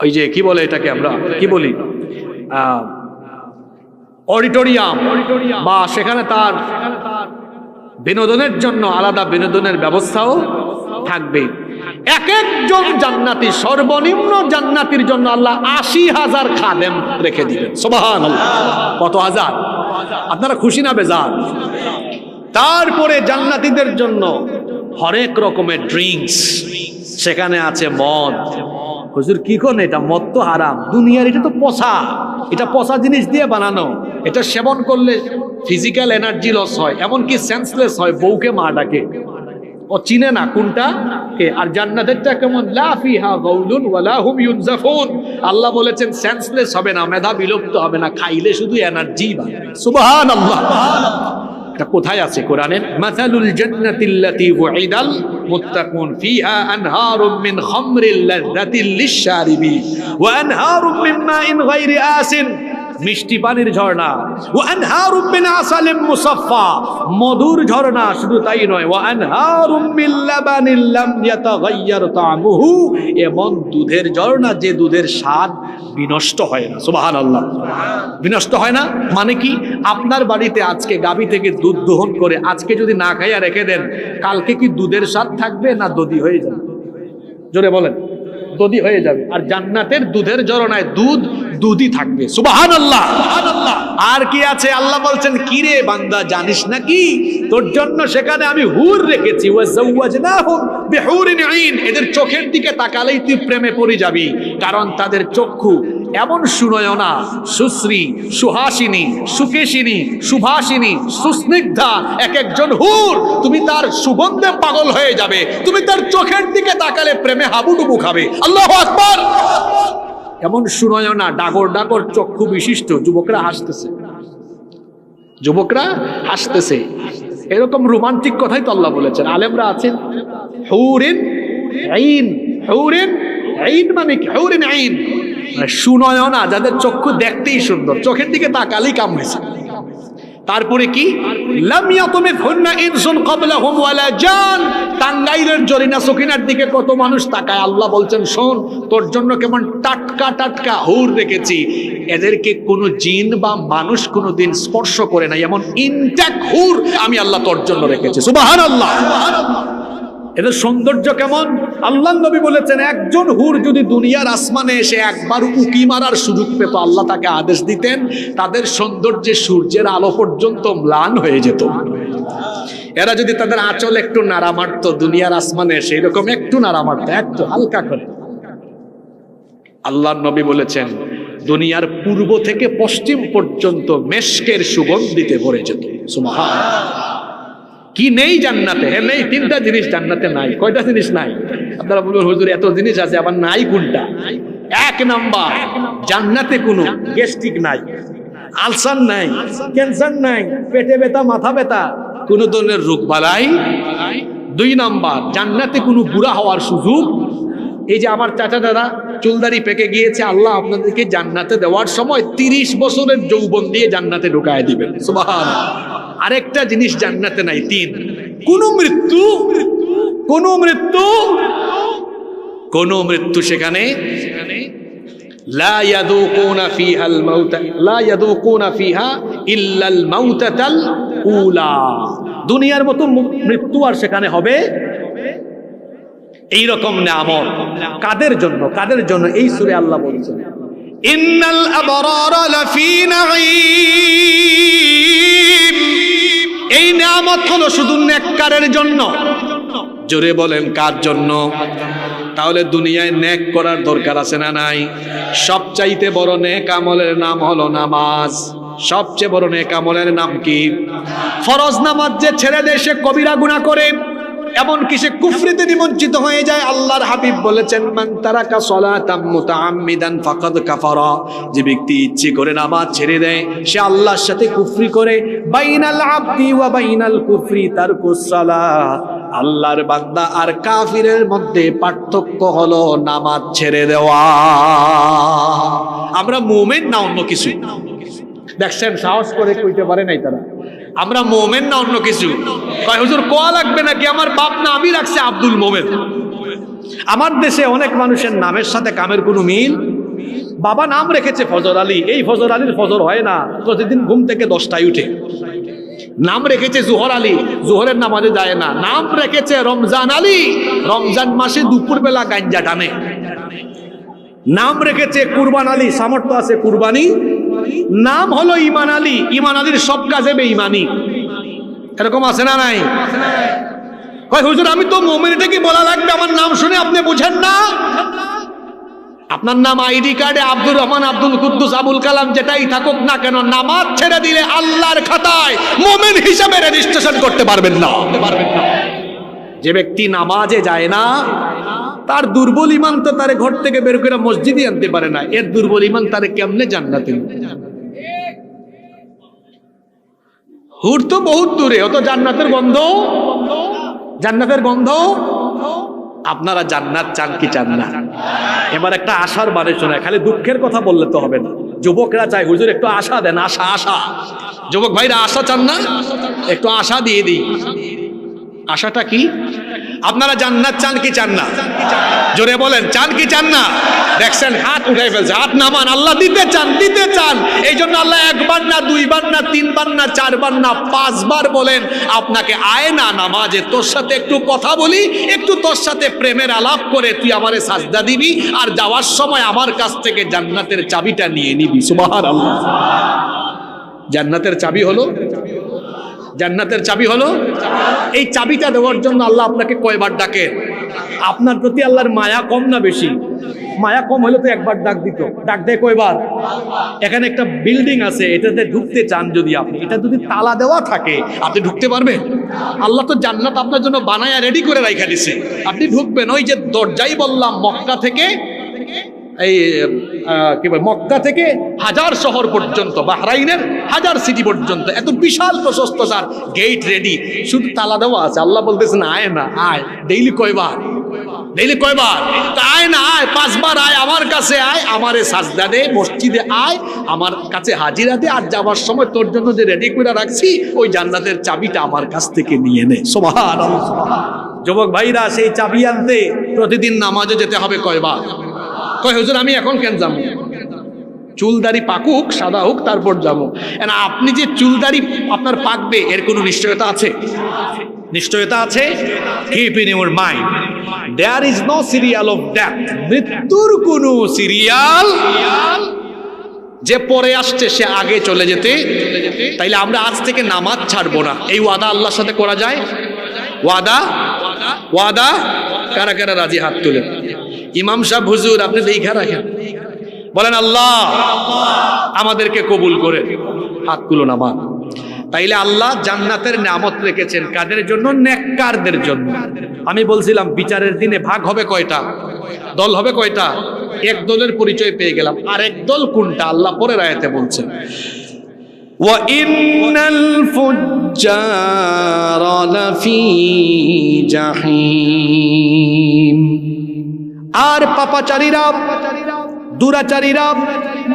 S1: ওই যে কি বলে এটাকে আমরা কি বলি, অডিটোরিয়াম, বা সেখানে তার বিনোদনের জন্য আলাদা বিনোদনের ব্যবস্থাও থাকবে। এক একজন জান্নাতি, সর্বনিম্ন জান্নাতির জন্য আল্লাহ 80,000 খাদেম রেখে দিবেন। সুবহানাল্লাহ। কত হাজার? আপনারা খুশি না বেজার? তারপরে জান্নাতীদের জন্য হরেক রকমের ড্রিঙ্কস, সেখানে আছে মদ। হুজুর কি কোন, এটা মদ তো হারাম, দুনিয়ার এটা তো পচা, এটা পচা জিনিস দিয়ে বানানো, এটা সেবন করলে ফিজিক্যাল এনার্জি লস হয়, এমনকি সেন্সলেস হয়, বউকে মা ডাকে, ও চিনে না কোনটা কে। আর জান্নাতেরটা কেমন? লা ফিহা গাউলুন ওয়ালা হুম ইউনজাফুন। আল্লাহ বলেছেন সেন্সলেস হবে না, মেধা বিলুপ্ত হবে না, খাইলে শুধু এনার্জি বাড়বে। সুবহানাল্লাহ। এটা কোথায় আছে কোরআনে? মাসালুল জান্নাতিল্লাতী ওয়াইদাল মুত্তাকুন ফিহা আনহারুম মিন খামরিল লাযযাতিল লিশ-শারিবিন ওয়া আনহারুম মিন মাইন গায়রি আসিন, মিষ্টি পানির ঝর্ণা, ওয়া আনহারুম মিন আসালিম মুসাফফা, মধুর ঝর্ণা। শুধু তাই নয়, ওয়া আনহারুম মিন লাবানিল লাম ইয়াতাগায়্যার তা'মুহু, এমন দুধের ঝর্ণা যে দুধের স্বাদ বিনষ্ট হয় না। সুবহানাল্লাহ। বিনষ্ট হয় না মানে কি? আপনার বাড়িতে আজকে গাভী থেকে দুধ দহন করে আজকে যদি না খাইয়া রেখে দেন, কালকে কি দুধের স্বাদ থাকবে না দধি হয়ে যাবে? জোরে বলেন। দধি হয়ে যাবে। আর জান্নাতের দুধের ঝরনায় দুধ দুধই থাকবে। সুবহানাল্লাহ। আর কি আছে? আল্লাহ বলছেন কি রে বান্দা, জানিস নাকি তোর জন্য সেখানে আমি হুর রেখেছি, ওয়াজাওয়াজনাহুম বিহুরিন আইন। এদের চোখের দিকে তাকালেই তুই প্রেমে পড়ে যাবি, কারণ তাদের চক্ষু এমন সুনয়না, সুশ্রী, সুহাসিনী, সুকেশিনী, সুভাষিনী, সুস্নিগ্ধা, এক একজন হুর, তুমি তার সুগন্ধে পাগল হয়ে যাবে, তুমি তার চোখের দিকে তাকালে প্রেমে হাবুডুবু খাবে। আল্লাহু আকবার। এমন সুনয়না, ডাগর ডাগর চক্ষু বিশিষ্ট যুবকরা হাসতেছে, যুবকরা হাসতেছে। এরকম রোমান্টিক কথাই তো আল্লাহ বলেছেন। আলেমরা আছেন হুরিন আইন, হুরিন আইন মানে কি? হুরিন আইন সুনয়না, যাদের চক্ষু দেখতেই সুন্দর, চোখের দিকে তাকালেই কাম হয়েছে। তারপরে কি? লাম ইয়াতমিথুন্না ইনসুন ক্বাবলাহুম ওয়ালা জান। টাঙ্গাইলের জরিনা সকিনার দিকে কত মানুষ তাকায়, আল্লাহ বলছেন শোন তোর জন্য কেমন টাটকা টাটকা হুর রেখেছি, এদেরকে কোনো জিন বা মানুষ কোনোদিন স্পর্শ করে নাই, এমন ইনট্যাক্ট হুর আমি আল্লাহ তোর জন্য রেখেছি। সুবহানাল্লাহ। এদের সৌন্দর্য কেমন? আল্লাহ নবী বলেছেন একজন হুর যদি দুনিয়ার আসমানে এসে একবার উকি মারার সুযোগ পেত, আল্লাহ তাকে আদেশ দিতেন তাদের সৌন্দর্যে সূর্যের আলো পর্যন্ত ম্লান হয়ে যেত। এরা যদি তাদের আঁচল একটু নাড়া মারত দুনিয়ার আসমানে এসে, এরকম একটু নাড়া মারত, একটু হালকা করে, আল্লাহ নবী বলেছেন দুনিয়ার পূর্ব থেকে পশ্চিম পর্যন্ত মেশকের সুগন্ধিতে ভরে যেত। সুবহানাল্লাহ। কি নেই জান্নাতে? হ্যাঁ নেই, তিনটা জিনিস জান্নাতে নাই। কয়টা জিনিস নাই? আপনারা বলবেন হুজুর এত জিনিস আছে আবার নাই কোনটা? এক নাম্বার, জান্নাতে কোনো গ্যাস্ট্রিক নাই, আলসার নাই, ক্যান্সার নাই, পেটে ব্যথা, মাথা ব্যথা, কোনো ধরনের রোগ বালাই। দুই নাম্বার, জান্নাতে কোনো বুড়া হওয়ার সুযোগ। এই যে আমার চাচা দাদা চুলদারি পেকে গিয়েছে, আল্লাহ আপনাদেরকে জান্নাতে দেওয়ার সময় 30 বছরের যৌবন দিয়ে জান্নাতে ঢুকায় দিবেন, সুবহানাল্লাহ। আরেকটা জিনিস জান্নাতে নাই, তিন, কোনো মৃত্যু, কোনো মৃত্যু, কোনো মৃত্যু সেখানে লা ইয়াদুকুনা ফিহাল মাউত, লা ইয়াদুকুনা ফিহা ইল্লাল মাউতাতাল উলা। দুনিয়ার মতো মৃত্যু আর সেখানে হবে। এই রকম নিয়ামত কাদের জন্য? কাদের জন্য? এই সূরা আল্লাহ বলছেন ইন্নাল আবরারা লাফি নাঈম। এই নিয়ামত হলো শুধু নেককারের জন্য। জোরে বলেন কার জন্য? তাহলে দুনিয়ায় নেক করার দরকার আছে না নাই? সবচাইতে বড় নেক আমলের নাম হলো নামাজ। সবচেয়ে বড় নেক আমলের নাম কি? ফরজ নামাজ যে ছেড়ে দেয় সে কবিরা গুনাহ করে, এমনকি সে কুফরিতে নিমজ্জিত হয়ে যায়। আল্লাহর হাবিব বলেছেন মান তারাকা সালাতাম মুতাআম্মিদান ফাকাদ কাফারা। যে ব্যক্তি ইচ্ছে করে নামাজ ছেড়ে দেয় সে আল্লাহর সাথে কুফরি করে। বাইনাল আবদি ওয়া বাইনাল কুফরি তারকুস সালাত। আল্লাহর বান্দা আর কাফিরের মধ্যে পার্থক্য হলো নামাজ ছেড়ে দেওয়া। আমরা মুমিন না অন্য কিছু? দেখছেন সাহস করে কইতে পারে নাই তারা, আমরা মোমেন না অন্য কিছু? কয় হুজুর কোয়া লাগবে নাকি? আমার বাপ না আমি রাখছে আব্দুল মোমেন। আমার দেশে অনেক মানুষের নামের সাথে কামের কোনো মিল। বাবা নাম রেখেছে ফজর আলী, এই ফজর আলীর ফজর হয় না, প্রতিদিন ঘুম থেকে 10টায় উঠে। নাম রেখেছে জোহর আলী, জোহরের নামাজে যায় না। নাম রেখেছে রমজান আলী, রমজান মাসে দুপুরবেলা গাঞ্জা টানে। নাম রেখেছে কুরবান আলী, সামর্থ্য আছে কুরবানি। নাম হলো ইমান আলী, ইমান আলীর সব কাজে বেঈমানি। এরকম আছে না নাই? কয় হুজুর আমি তো মুমিন, এটা কি বলা লাগবে? আমার নাম শুনে আপনি বুঝেন না? আপনার নাম আইডি কার্ডে আব্দুর রহমান, আব্দুল কুদ্দুস, আবুল কালাম যেটাই থাকুক না কেন, নামাজ ছেড়ে দিলে আল্লাহর খাতায় মুমিন হিসাবে রেজিস্ট্রেশন করতে পারবেন না। যে ব্যক্তি নামাজে যায় না তার দুর্বল ইমান তো তারে ঘর থেকে বের করে মসজিদে আনতে পারে না। এর দুর্বল ইমান তারে কেমনে জান্নাতে নিবে? হুর তো বহুত দূরে, অত জান্নাতের গন্ধ, জান্নাতের গন্ধ। আপনারা জান্নাত চান কি চান না? এবার একটা আশার বাণী শোনায়, খালি দুঃখের কথা বললে তো হবে না। যুবকরা চায় হুজুর একটু আশা দেন, আশা আশা। যুবক ভাইরা আশা চান না? একটু আশা দিয়ে দিই। আশাটা কি? আপনারা জান্নাত চান কি চান না? জোরে বলেন চান কি চান না? দেখছেন হাত উঠাই ফেলছে, হাত নামান। আল্লাহ দিতে চান, দিতে চান। এই জন্য আল্লাহ একবার না, দুইবার না, তিনবার না, চারবার না, 5 বার বলেন আপনাকে আয় না নামাজে, তোর সাথে একটু কথা বলি, একটু তোর সাথে প্রেমের আলাপ করে তুই আমারে সাজদা দিবি, আর যাওয়ার সময় আমার কাছ থেকে জান্নাতের চাবিটা নিয়ে নিবি। সুবহানাল্লাহ। জান্নাতের চাবি হলো, জান্নাতের চাবি হলো, এই চাবিটা দেওয়ার জন্য আল্লাহ আপনাকে কয়বার ডাকে? আপনার প্রতি আল্লাহর মায়া কম না বেশি? মায়া কম হলে তো একবার ডাক দিত। ডাক দেয় কয়বার? এখানে একটা বিল্ডিং আছে, এটাতে ঢুকতে চান যদি আপনি, এটা যদি তালা দেওয়া থাকে আপনি ঢুকতে পারবেন? আল্লাহ তো জান্নাত আপনার জন্য বানায়া রেডি করে রাখা দিছে, আপনি ঢুকবেন। ওই যে দরজাই বললাম, মক্কা থেকে এই কি বলে, মক্কা থেকে হাজার শহর পর্যন্ত, বাহরাইনের হাজার সিটি পর্যন্ত এত বিশাল প্রশস্ত স্যার, গেট রেডি, শুধু তালা দেওয়া আছে। আল্লাহ বলতেছেন আয় না, আয়। ডেইলি কয়বার? ডেইলি কয়বার? আয় না, আয় 5 বার আয়, আমার কাছে আয়, আমারে সাজদা দে, মসজিদে আয়, আমার কাছে হাজিরা দে, আর যাওয়ার সময় তোর জন্য যে রেডি করে রাখছি ওই জান্নাতের চাবিটা আমার কাছ থেকে নিয়ে নে। সুবহানাল্লাহ। যুবক ভাইরা সেই চাবি আনতে প্রতিদিন নামাজে যেতে হবে কয়বার? কয় হুজুর আমি এখন কেন যাবো? চুলদারি পাকুক, সাদা হোক, তারপর যাবো। আপনি যে চুলদারি আপনার পাকবে এর কোনো নিশ্চয়তা আছে? নিশ্চয়তা আছে? Keep in your mind, there is no serial of death. মৃত্যুর কোনো সিরিয়াল যে পরে আসছে সে আগে চলে যেতে। তাইলে আমরা আজ থেকে নামাজ ছাড়বো না, এই ওয়াদা আল্লাহর সাথে করা যায়? ওয়াদা, ওয়াদা কারা কারা রাজি? হাত তুলে। ইমাম সাহেব হুজুর আপনি দেখা রাখেন, বলেন আল্লাহ আমাদেরকে কবুল করে। হাতগুলো নামান। তাইলে আল্লাহ জান্নাতের নিয়ামত রেখেছেন কাদের জন্য? নেককারদের জন্য। আমি বলছিলাম বিচারের দিনে ভাগ হবে কয়টা, দল হবে কয়টা? এক দলের পরিচয় পেয়ে গেলাম, আর এক দল কোনটা আল্লাহ পরের আয়াতে বলছেন, ওয়া ইন্নাল ফুজ্জারা লাফি জাহিম। আর পাপাচারীরা, দুরাচারীরা,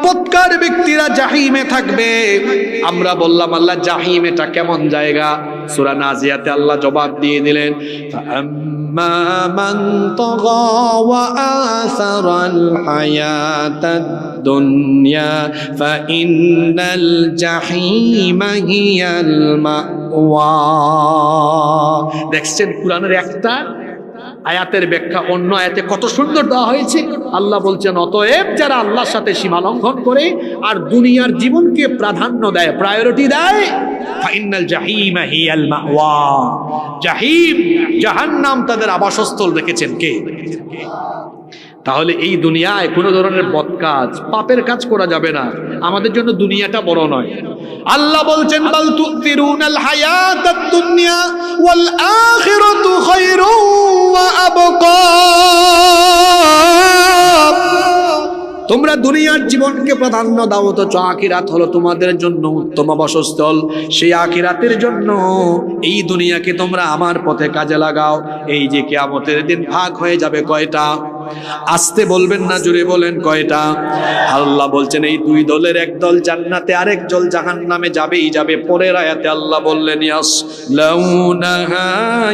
S1: বদকার ব্যক্তিরা জাহিমে থাকবে। আমরা বললাম আল্লাহ জাহিম এটা কেমন জায়গা? সূরা নাজিয়াতে আল্লাহ জবাব দিয়ে দিলেন, ফাআম্মা মান তাগা ওয়া আসারাল হায়াতাদ দুনিয়া ফাইন্নাল জাহিমা হিয়াল মাওয়া। দেখছেন কুরআনের একটা আয়াতের ব্যাখ্যা অন্য আয়াতে কত সুন্দর দেওয়া হয়েছে। আল্লাহ বলছেন অতএব যারা আল্লাহর সাথে সীমা লঙ্ঘন করে আর দুনিয়ার জীবনকে প্রাধান্য দেয়, প্রায়োরিটি দেয়, ফাইনাল জাহিমা হিয়াল মাওয়া, জাহিম জাহান্নাম তাদের আবাসস্থল রেখেছেন কে? তাহলে এই দুনিয়ায় কোনো ধরনের বদ কাজ, পাপের কাজ করা যাবে না। আমাদের জন্য দুনিয়াটা বড় নয়। আল্লাহ বলছেন বাল তুতিরুনাল হায়াতাদ দুনিয়া ওয়াল আখিরাতু খায়রুন ওয়া আবকা। তোমরা দুনিয়ার জীবনকে প্রাধান্য দাও, অথচ আখিরাত হলো তোমাদের জন্য উত্তম আবাসস্থল। সেই আখিরাতের জন্য এই দুনিয়াকে তোমরা আমার পথে কাজে লাগাও। এই যে কিয়ামতের দিন ভাগ হয়ে যাবে কয়টা? আস্তে বলবেন না, জোরে বলেন কয়টা? আল্লাহ বলছেন এই দুই দলের এক দল জান্নাতে, আরেক দল জাহান্নামে যাবেই যাবে। পরের আয়াতে আল্লাহ বললেন ইয়াসলাউনাহা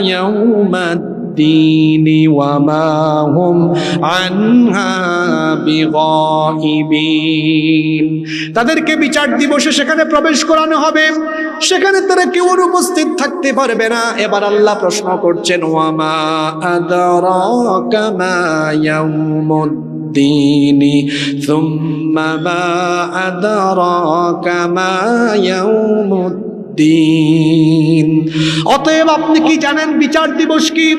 S1: ইয়াউমাদ্দিনি ওয়া মা হুম আনহা বিগাইবিন। তাদেরকে বিচার দিবসে সেখানে প্রবেশ করানো হবে, সেখানে তারা কেউ উপস্থিত থাকতে পারবে না। এবার আল্লাহ প্রশ্ন করছেন ওয়া মা আদরাকা মা ইয়াউমুদ্দিনি সুম্মা মা আদরাকা মা ইয়াউমুদ্দিন। অতএব আপনি কি জানেন বিচার দিবস কি?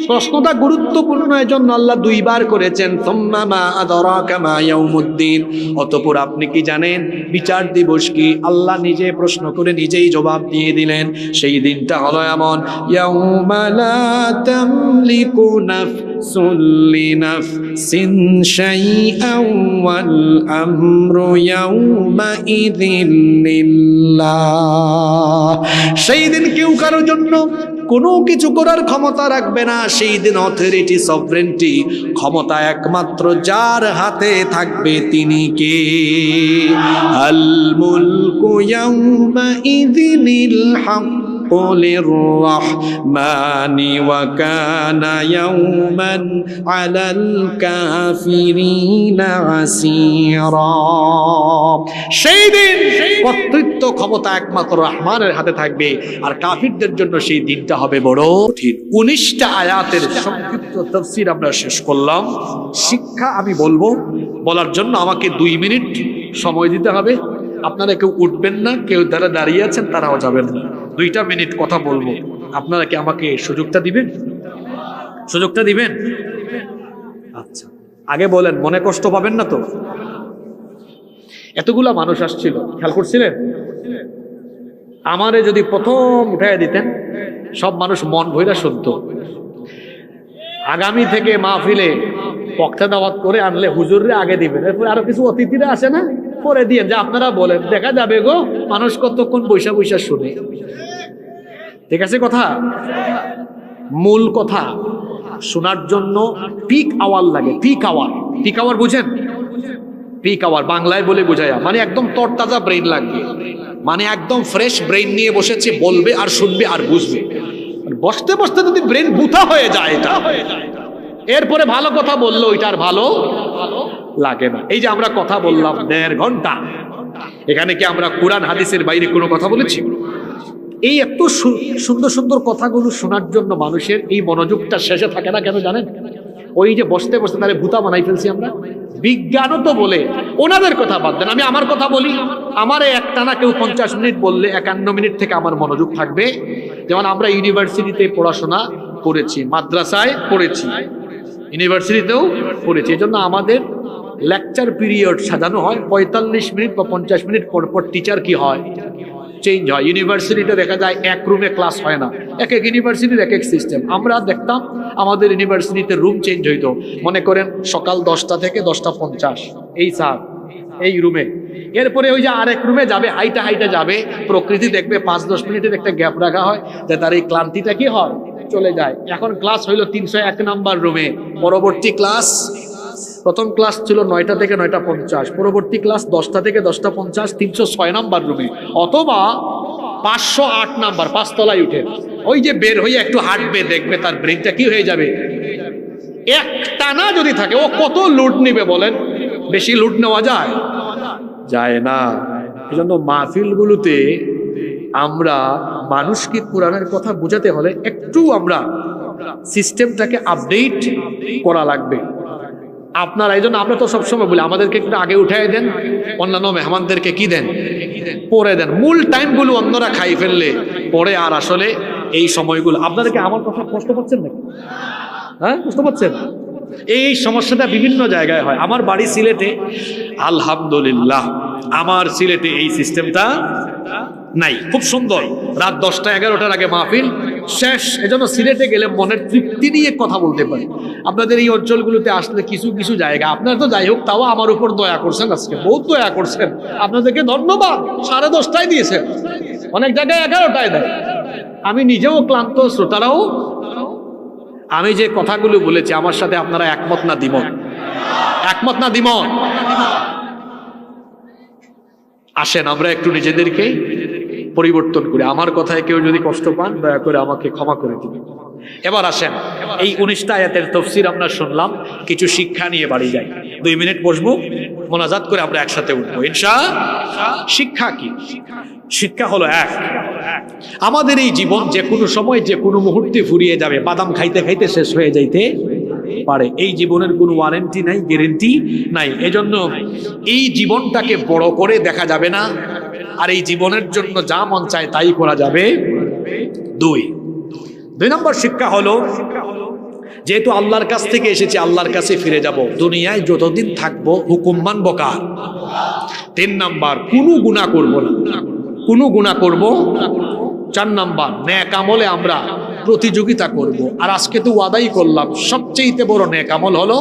S1: প্রশ্নটা গুরুত্বপূর্ণ, এজন্য আল্লাহ দুইবার করেছেন সুম্মা মা আদরাকা মা ইয়াউমুদ্দিন। অতঃপর আপনি কি জানেন বিচার দিবস কি? আল্লাহ নিজে প্রশ্ন করে নিজেই জবাব দিয়ে দিলেন। সেই দিনটা হলো এমন, ইয়াউমা লা তামলিকু নাফসুন লিনাফসিন শাইআন ওয়াল আমরু ইয়াউমা ইযিন লিল্লাহ। সেই দিন কেউ কারোর জন্য কোনো কিছু করার ক্ষমতা রাখবে না। সেই দিন অথরিটি, সভরেন্টি, ক্ষমতা একমাত্র যার হাতে থাকবে তিনি কে? আল মুলকু ইয়াউমা ইযিনিল হাক্কু লিররাহমানি ওয়া কানা ইয়াউমান আলাল কাফিরিনা আসীরা। সেই দিন কর্তৃত্ব, ক্ষমতা একমাত্র রহমানের হাতে থাকবে, আর কাফিরদের জন্য সেই দিনটা হবে বড় কঠিন। 19টা আয়াতের সংক্ষিপ্ত তাফসীর আমরা শেষ করলাম। শিক্ষা আমি বলবো, বলার জন্য আমাকে 2 মিনিট সময় দিতে হবে। আপনারা কেউ উঠবেন না, কেউ যারা দাঁড়িয়ে আছেন তারাও যাবেন না। 2টা মিনিট কথা বলবো। আপনারা কি আমাকে সুযোগটা দিবেন? সুযোগটা দিবেন? আচ্ছা, আগে বলেন, মনে কষ্ট পাবেন না তো? এতগুলা মানুষ আসছিল, খেয়াল করছিলেন? আমারে যদি প্রথম উঠাইয়া দিতেন, সব মানুষ মন ভইরা শুনতো। আগামী থেকে মাহফিলে বক্তা দাওয়াত করে আনলে হুজুররে আগে দিবেন, এরপর আরো কিছু অতিথিরা আসে না, পরে দিয়ে যে আপনারা বলেন, দেখা যাবে গো মানুষ কতক্ষণ বৈশা বৈশা শুনে। ঠিক আছে কথা? মূল কথা শোনার জন্য পিক আওয়ার লাগে। পিক আওয়ার, পিক আওয়ার বুঝেন? পিক আওয়ার বাংলায় বলে বোঝায়া, মানে একদম তরতাজা ব্রেইন লাগবে, মানে একদম ফ্রেশ ব্রেইন নিয়ে বসেছে, বলবে আর শুনবে আর বুঝবে। বসতে বসতে যদি ব্রেন বুথা হয়ে যায়, এটা এরপরে ভালো কথা বললো ওইটা আর ভালো লাগে না। এই যে আমরা কথা বললাম 1.5 ঘন্টা, এখানে কি আমরা কোরআন হাদিসের বাইরে কোনো কথা বলেছি? এই এত সুন্দর সুন্দর কথাগুলো শোনার জন্য মানুষের এই মনোযোগটা শেষে থাকে না কেন জানেন? ওই যে বসতে বসতে তাহলে ভূতা বানাই ফেলছি আমরা। বিজ্ঞানও তো বলে, ওনাদের কথা বাদ দেন, আমি আমার কথা বলি। আমার একটানা কেউ 50 মিনিট বললে 51 মিনিট থেকে আমার মনোযোগ থাকবে। যেমন আমরা ইউনিভার্সিটিতে পড়াশোনা করেছি, মাদ্রাসায় পড়েছি, ইউনিভার্সিটিতেও পড়েছি। এই জন্য আমাদের লেকচার পিরিয়ড সাজানো হয় 45 মিনিট বা 50 মিনিট পর পর টিচার কি হয়, চেঞ্জ হয়। ইউনিভার্সিটিতে দেখা যায় এক রুমে ক্লাস হয় না, এক এক ইউনিভার্সিটির এক এক সিস্টেম। আমরা দেখতাম আমাদের ইউনিভার্সিটিতে রুম চেঞ্জ হইতো, মনে করেন সকাল 10টা থেকে 10টা 50 এই স্যার এই রুমে, এরপরে ওই যে আরেক রুমে যাবে, হাইটা হাইটা যাবে, প্রকৃতি দেখবে, 5-10 মিনিটের একটা গ্যাপ রাখা হয় যে তার এই ক্লান্তিটা কি হয়, চলে যায়। এখন ক্লাস হইলো 301 নাম্বার রুমে, পরবর্তী ক্লাস, প্রথম ক্লাস ছিল 9টা থেকে 9টা 50, পরবর্তী ক্লাস 10টা থেকে 10টা 50 306 নাম্বার রুমে, অথবা 508 নাম্বার 5 তলায় উঠে। ওই যে বের হয়ে একটু হাঁটবে, দেখবে তার ব্রেনটা কি হয়ে যাবে, এক টানা যদি থাকে ও কত লোড নিবে বলেন? বেশি লোড নেওয়া যায়? যায় না। এজন্য মাহফিলগুলোতে আমরা মানুষকে কোরআনের কথা বোঝাতে হলে একটু আমরা সিস্টেমটাকে আপডেট করা লাগবে। আপনারা এই জন্য আমরা তো সবসময় বলি আমাদেরকে একটু আগে উঠাই দেন, অন্যান্য মেহমানদেরকে কি দেন, পরে দেন। মূল টাইমগুলো অন্যরা খাই ফেললে পরে আর আসলে এই সময়গুলো, আপনাদেরকে আমার কথা কষ্ট পাচ্ছেন নাকি? হ্যাঁ, কষ্ট পাচ্ছেন? এই সমস্যাটা বিভিন্ন জায়গায় হয়। আমার বাড়ি সিলেটে, আলহামদুলিল্লাহ আমার সিলেটে এই সিস্টেমটা নাই। খুব সুন্দর, রাত 10টা-11টার আগে মাহফিল শেষ। এজন্য সিলেটে গেলে মনের তৃপ্তি নিয়ে কথা বলতে পারি। আপনাদের এই অঞ্চলগুলোতে আসলে কিছু কিছু জায়গা, আপনারা তো যাই হোক তাও আমার উপর দয়া করছেন, আজকে বহুত দয়া করছেন, আপনাদেরকে ধন্যবাদ। 10:30টায় দিয়েছেন, অনেক জায়গায় 11টায় দেয়। আমি নিজেও ক্লান্ত, শ্রোতারাও। আমি যে কথাগুলো বলেছি আমার সাথে আপনারা একমত না দ্বিমত? একমত না দ্বিমত? আসেন আমরা একটু নিজেদেরকে পরিবর্তন করি। আমার কথায় কেউ যদি কষ্ট পান দয়া করে আমাকে ক্ষমা করে দিবেন। এবার আসেন, এই 19টা আয়াতের তাফসীর আমরা শুনলাম, কিছু শিক্ষা নিয়ে বাড়ি যাই। 2 মিনিট বসবো, মোনাজাত করে আমরা একসাথে উঠবো ইনশাআল্লাহ। শিক্ষা কি? শিক্ষা হলো এক, আমাদের এই জীবন যে কোনো সময় যে কোনো মুহূর্তে ফুরিয়ে যাবে, বাদাম খাইতে খাইতে শেষ হয়ে যাইতে পারে। এই জীবনের কোনো ওয়ারেন্টি নাই, গ্যারেন্টি নাই। এজন্য এই জীবনটাকে বড় করে দেখা যাবে না, আর এই জীবনের জন্য যা মন চায় তাই করা যাবে। 2 নম্বর শিক্ষা হলো, যেহেতু আল্লাহর কাছ থেকে এসেছি আল্লাহর কাছে ফিরে যাব, দুনিয়ায় যতদিন থাকবো হুকুম মানব কার? 3 নাম্বার, কোনো গুনাহ করব না, কোনো গুনাহ করব। 4 নাম্বার, নেক আমলে আমরা প্রতিযোগিতা করব। আর আজকে তো ওয়াদাই করলাম সবচেয়ে বড় নেক আমল হলো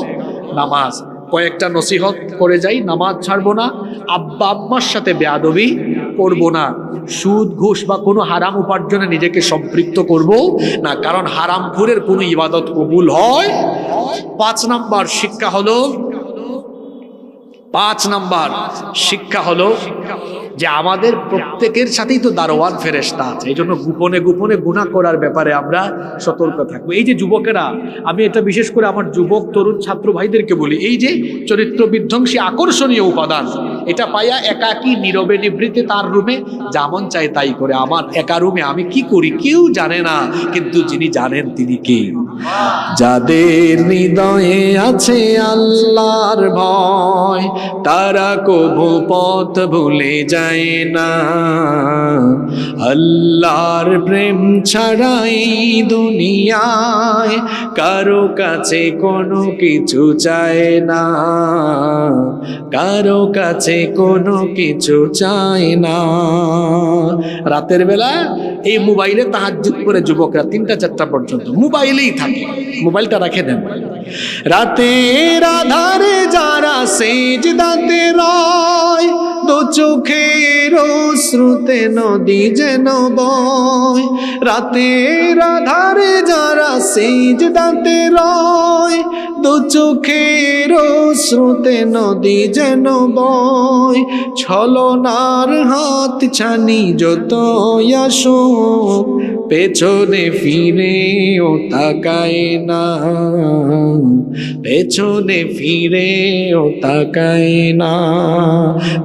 S1: নামাজ। কয়েকটা নসিহত করে যাই, নামাজ ছাড়বো না, আব্বা আম্মার সাথে বেয়াদবি করব না, সুদ ঘুষ বা কোনো হারাম উপার্জনে নিজেকে সম্পৃক্ত করব না, কারণ হারামখোরের কোনো ইবাদত কবুল হয়। 5 নাম্বার শিক্ষা হলো, 5 নাম্বার শিক্ষা হলো যে আমাদের প্রত্যেকের সাথেই তো দারোয়ান ফেরেশতা আছে। এই জন্য গোপনে গোপনে গুনাহ করার ব্যাপারে আমরা সতর্ক থাকবো। এই যে যুবকেরা, আমি এটা বিশেষ করে আমার যুবক তরুণ ছাত্র ভাইদেরকে বলি, এই যে চরিত্র বিধ্বংসী আকর্ষণীয় উপাদান, এটা পাইয়া একাকী নীরবে নিভৃতে তার রুমে যেমন চাই তাই করে। আমার একা রুমে আমি কি করি কেউ জানে না, কিন্তু যিনি জানেন তিনি কে? যাদের হৃদয়ে আছে আল্লাহর ভয়, তারা কবু পথ ভুলে যায় না। আল্লাহর প্রেম ছাড়াই দুনিয়ায় কারো কাছে কোনো কিছু চায় না, কারো কাছে কোনো কিছু চায় না। রাতের বেলা এই মোবাইলে তাহাজ্জুদ করে যুবকরা 3টা-4টা পর্যন্ত মোবাইলেই থাকে, মোবাইলটা রেখে দেন। রাতের আধারে যারা সিজদাতে রয়, দু চোখের অশ্রুতে নদী যেন বয়। রাতের আধারে যারা সিজদাতে রয়, দু চোখের অশ্রুতে নদী যেন বয়। ছলনার হাত ছানি যত আসুক, পেছনে ফিরেও তাকায় না, পেছনে ফিরেও তাকায় না।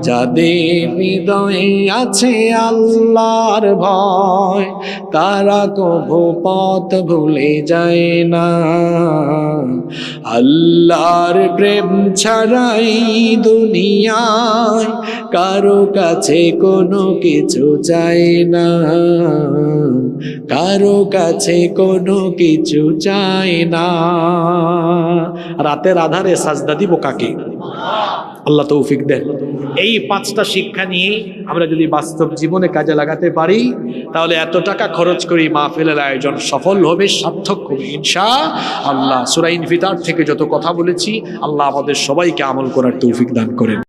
S1: যাদের হৃদয়ে আছে আল্লাহর ভয়, তারা কভু পথ ভুলে যায় না। আল্লাহর প্রেম ছাড়াই দুনিয়ায় কারো কাছে কোনো কিছু চায় না। কারো কাছে কোনো কিছু চাই না। রাতের আধারে সাজদা দিব কাকে? আল্লাহ তৌফিক দেন। এই 5টা শিক্ষা নিয়ে আমরা যদি বাস্তব জীবনে কাজে লাগাতে পারি, তাহলে এত টাকা খরচ করি মাহফিলের আয়োজন সফল হবে, সার্থক হবে ইনশাআল্লাহ। সূরা ইনফিতার থেকে যত কথা বলেছি, আল্লাহ আমাদের সবাইকে আমল করার তৌফিক দান করেন।